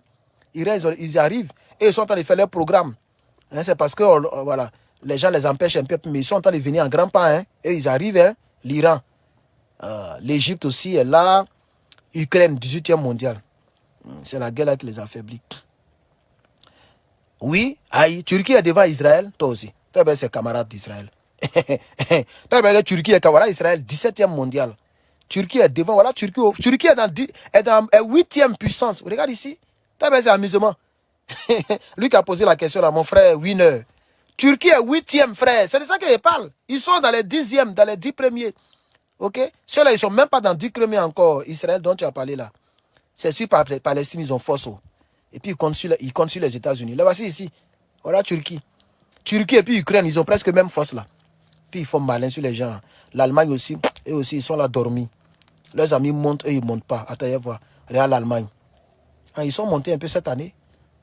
Iran, ils arrivent. Et ils sont en train de faire leur programme. Hein, c'est parce que voilà, les gens les empêchent un peu. Mais ils sont en train de venir en grand pas. Hein. Et ils arrivent. Hein. L'Iran. L'Égypte aussi est là. Ukraine, 18e mondial. C'est la guerre là qui les affaiblit. Oui, aïe, Turquie est devant Israël, toi aussi. Toi, ben, c'est camarade d'Israël. Toi, ben, Turquie est voilà, Israël, 17e mondial. Turquie est devant, voilà, Turquie est dans 8e puissance. Regarde ici. Toi, ben, c'est amusement. Lui qui a posé la question à mon frère Winner. Turquie est 8e, frère. C'est de ça qu'il parle. Ils sont dans les 10e, dans les 10 premiers. Ok? Ceux-là, ils ne sont même pas dans 10 premiers encore. Israël, dont tu as parlé là. C'est sûr, par Palestine, ils ont force. Et puis, ils comptent sur les États-Unis. Là, voici ici. Voilà, Turquie. Turquie et puis Ukraine, ils ont presque même force là. Puis, ils font malin sur les gens. L'Allemagne aussi, eux aussi, ils sont là dormis. Leurs amis montent, eux, ils ne montent pas. Attendez, voir. Regarde l'Allemagne. Ils sont montés un peu cette année.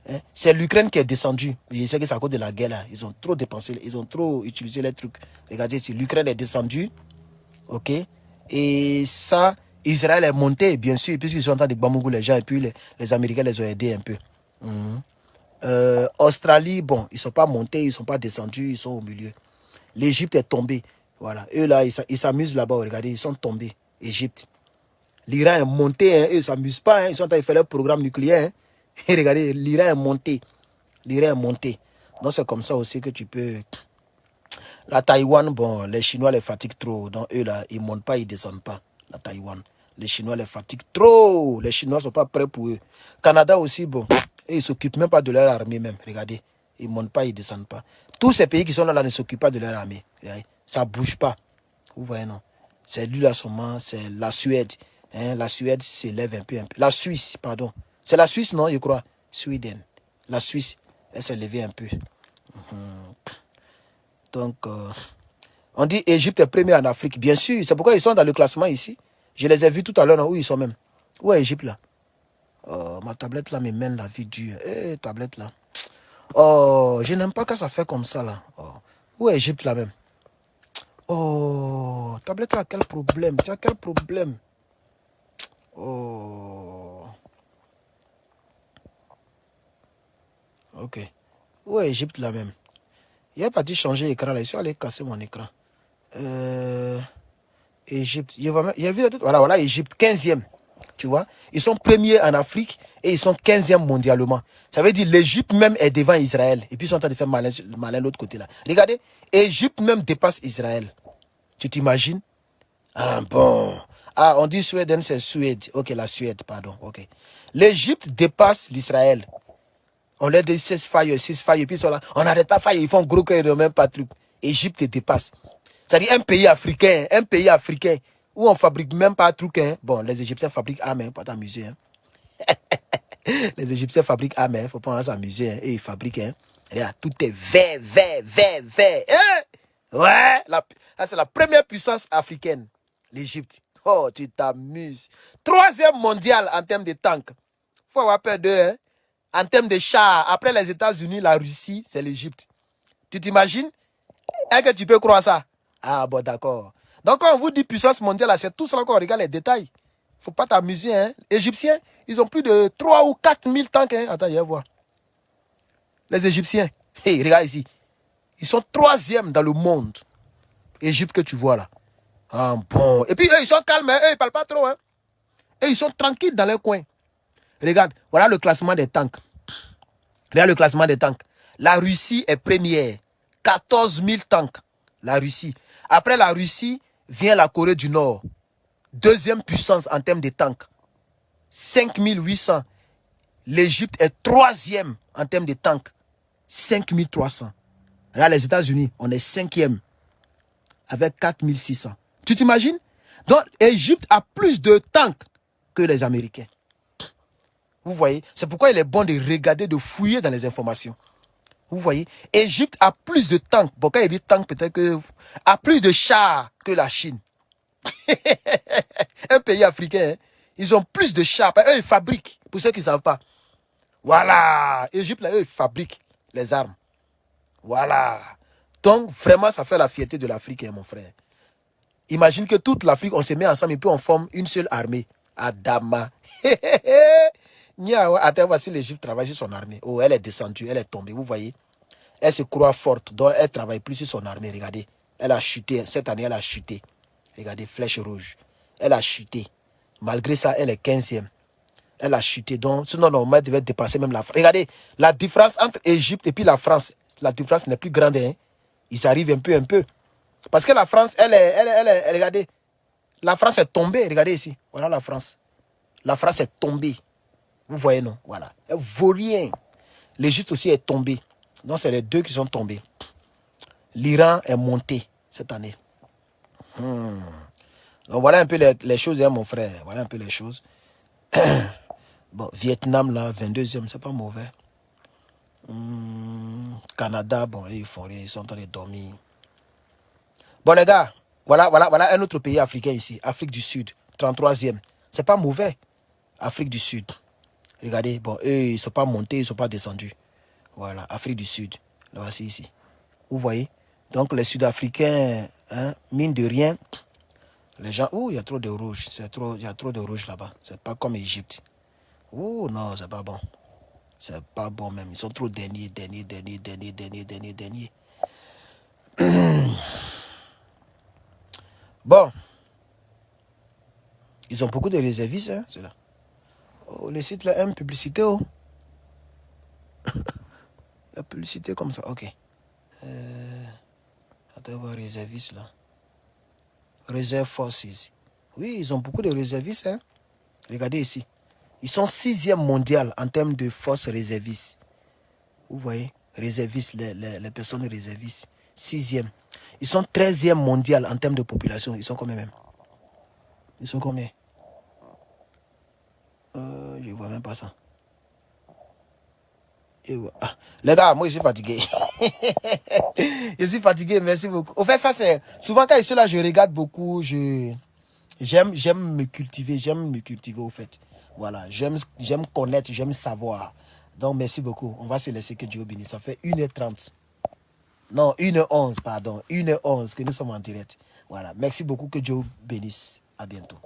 Hein? C'est l'Ukraine qui est descendue. Je sais que c'est à cause de la guerre là. Ils ont trop dépensé, ils ont trop utilisé les trucs. Regardez ici, l'Ukraine est descendue. Ok? Et ça, Israël est monté, bien sûr, puisqu'ils sont en train de bambougou les gens. Et puis, les Américains les ont aidés un peu. Australie, bon, ils ne sont pas montés, ils ne sont pas descendus, ils sont au milieu. L'Égypte est tombée. Voilà. Eux là, ils s'amusent là-bas. Regardez, ils sont tombés. Égypte. L'Iran est monté. Hein. Eux, ils ne s'amusent pas. Hein. Ils sont en train de faire leur programme nucléaire. Hein. Et regardez, l'Iran est monté. L'Iran est monté. Donc, c'est comme ça aussi que tu peux. La Taïwan, bon, les Chinois les fatiguent trop. Donc, eux là, ils ne montent pas, ils ne descendent pas. La Taïwan. Les Chinois les fatiguent trop. Les Chinois ne sont pas prêts pour eux. Canada aussi, bon. Et ils ne s'occupent même pas de leur armée même. Regardez. Ils ne montent pas, ils ne descendent pas. Tous ces pays qui sont là ne s'occupent pas de leur armée. Regardez. Ça ne bouge pas. Vous voyez, non? C'est lui là seulement, c'est la Suède. Hein? La Suède s'élève un peu. La Suisse, pardon. C'est la Suisse, non, je crois. Sweden. La Suisse, elle s'est levée un peu. Donc, on dit Égypte est premier en Afrique. Bien sûr, c'est pourquoi ils sont dans le classement ici. Je les ai vus tout à l'heure, où ils sont même. Où est Égypte là? Oh, ma tablette là me mène la vie dure. Eh, tablette là. Oh, je n'aime pas quand ça fait comme ça là. Oh. Où est Égypte là même? Oh, tablette là, quel problème? Tu as quel problème? Oh. Ok. Où est Égypte là même? Il est parti changer l'écran là. Je suis allé casser mon écran. Égypte. Il vu voilà, Égypte, 15e. Tu vois? Ils sont premiers en Afrique et ils sont 15e mondialement. Ça veut dire l'Égypte même est devant Israël. Et puis ils sont en train de faire malin de l'autre côté là. Regardez, Égypte même dépasse Israël. Tu t'imagines? Ah bon. Ah, on dit Suède, c'est Suède. Ok, la Suède, pardon. Ok. L'Égypte dépasse l'Israël. On leur dit 6 failles, et puis ils sont là. On n'arrête pas faille, ils font gros cœur de même pas truc. Égypte dépasse. C'est-à-dire un pays africain, où on fabrique même pas de truc. Hein. Bon, les Égyptiens fabriquent armes, pas t'amuser. Hein. Les Égyptiens fabriquent armes, il ne faut pas s'amuser. Hein. Et ils fabriquent. Hein. Regarde, tout est vert, vert, vert, vert. Hein? Ouais, c'est la première puissance africaine, l'Égypte. Oh, tu t'amuses. 3e mondial en termes de tanks. Il faut avoir peur d'eux. Hein. En termes de chars, après les États-Unis, la Russie, c'est l'Égypte. Tu t'imagines? Est-ce que tu peux croire ça? Ah bon, d'accord. Donc, quand on vous dit puissance mondiale, c'est tout ça qu'on regarde les détails. Il ne faut pas t'amuser. Hein. Égyptiens, ils ont plus de 3 ou 4 000 tanks. Hein. Attends, je vais voir. Les Égyptiens, hey, regarde ici. Ils sont 3e dans le monde. Égypte que tu vois là. Ah bon. Et puis, eux, ils sont calmes. Hein. Eux, ils ne parlent pas trop. Hein. Et ils sont tranquilles dans leur coin. Regarde, voilà le classement des tanks. Regarde le classement des tanks. La Russie est première. 14 000 tanks. La Russie. Après la Russie, vient la Corée du Nord. 2e puissance en termes de tanks. 5 800. L'Égypte est 3e en termes de tanks. 5 300. Là, les États-Unis, on est 5e. Avec 4 600. Tu t'imagines? Donc, l'Égypte a plus de tanks que les Américains. Vous voyez? C'est pourquoi il est bon de regarder, de fouiller dans les informations. Vous voyez? Égypte a plus de tanks. Bon, quand il dit tanks, peut-être que... a plus de chars que la Chine. Un pays africain, hein? Ils ont plus de chars. Eux, ils fabriquent. Pour ceux qui ne savent pas. Voilà. Égypte, là, eux, ils fabriquent les armes. Voilà. Donc, vraiment, ça fait la fierté de l'Afrique, hein, mon frère. Imagine que toute l'Afrique, on se met ensemble et puis on forme une seule armée. Adama. Attends, voici l'Égypte travaille sur son armée. Oh, elle est descendue, elle est tombée, vous voyez. Elle se croit forte, donc elle ne travaille plus sur son armée. Regardez, elle a chuté. Cette année, elle a chuté. Regardez, flèche rouge. Elle a chuté. Malgré ça, elle est 15e. Elle a chuté. Donc, sinon, normalement, elle devait dépasser même la France. Regardez, la différence entre Égypte et puis la France, la différence n'est plus grande. Hein. Ils arrivent un peu. Parce que la France, regardez, la France est tombée. Regardez ici. Voilà la France. La France est tombée. Vous voyez, non? Voilà. Elle ne vaut rien. L'Égypte aussi est tombée. Donc, c'est les deux qui sont tombés. L'Iran est monté cette année. Donc, voilà un peu les choses, hein, mon frère. Voilà un peu les choses. Bon, Vietnam, là, 22e, c'est pas mauvais. Canada, bon, ils font rien, ils sont en train de dormir. Bon, les gars, voilà un autre pays africain ici. Afrique du Sud, 33e. C'est pas mauvais. Afrique du Sud. Regardez, bon, eux, ils ne sont pas montés, ils ne sont pas descendus. Voilà, Afrique du Sud. Là, voici ici. Vous voyez? Donc, les Sud-Africains, hein, mine de rien, les gens... Oh, il y a trop de rouge. Il y a trop de rouge là-bas. C'est pas comme l'Égypte. Oh, non, c'est pas bon. C'est pas bon même. Ils sont trop derniers. Bon. Ils ont beaucoup de réservistes, hein, ceux-là. Oh, le site là aime publicité, oh. La publicité comme ça, ok. Attends, voir réservistes là. Reserve Forces. Oui, ils ont beaucoup de réservistes, hein. Regardez ici. Ils sont 6e mondial en termes de forces réservistes. Vous voyez, réservistes, les personnes réservistes. 6e. Ils sont 13e mondial en termes de population. Ils sont combien même? Ils sont combien? Je ne vois même pas ça. Ah, les gars, moi je suis fatigué. Je suis fatigué, merci beaucoup. Au fait, ça c'est... Souvent quand je suis là, je regarde beaucoup. J'aime me cultiver. J'aime me cultiver au fait. Voilà, j'aime connaître, j'aime savoir. Donc merci beaucoup. On va se laisser, que Dieu bénisse. Ça fait 1h30. Non, 1h11, pardon. 1h11 que nous sommes en direct. Voilà, merci beaucoup, que Dieu bénisse. À bientôt.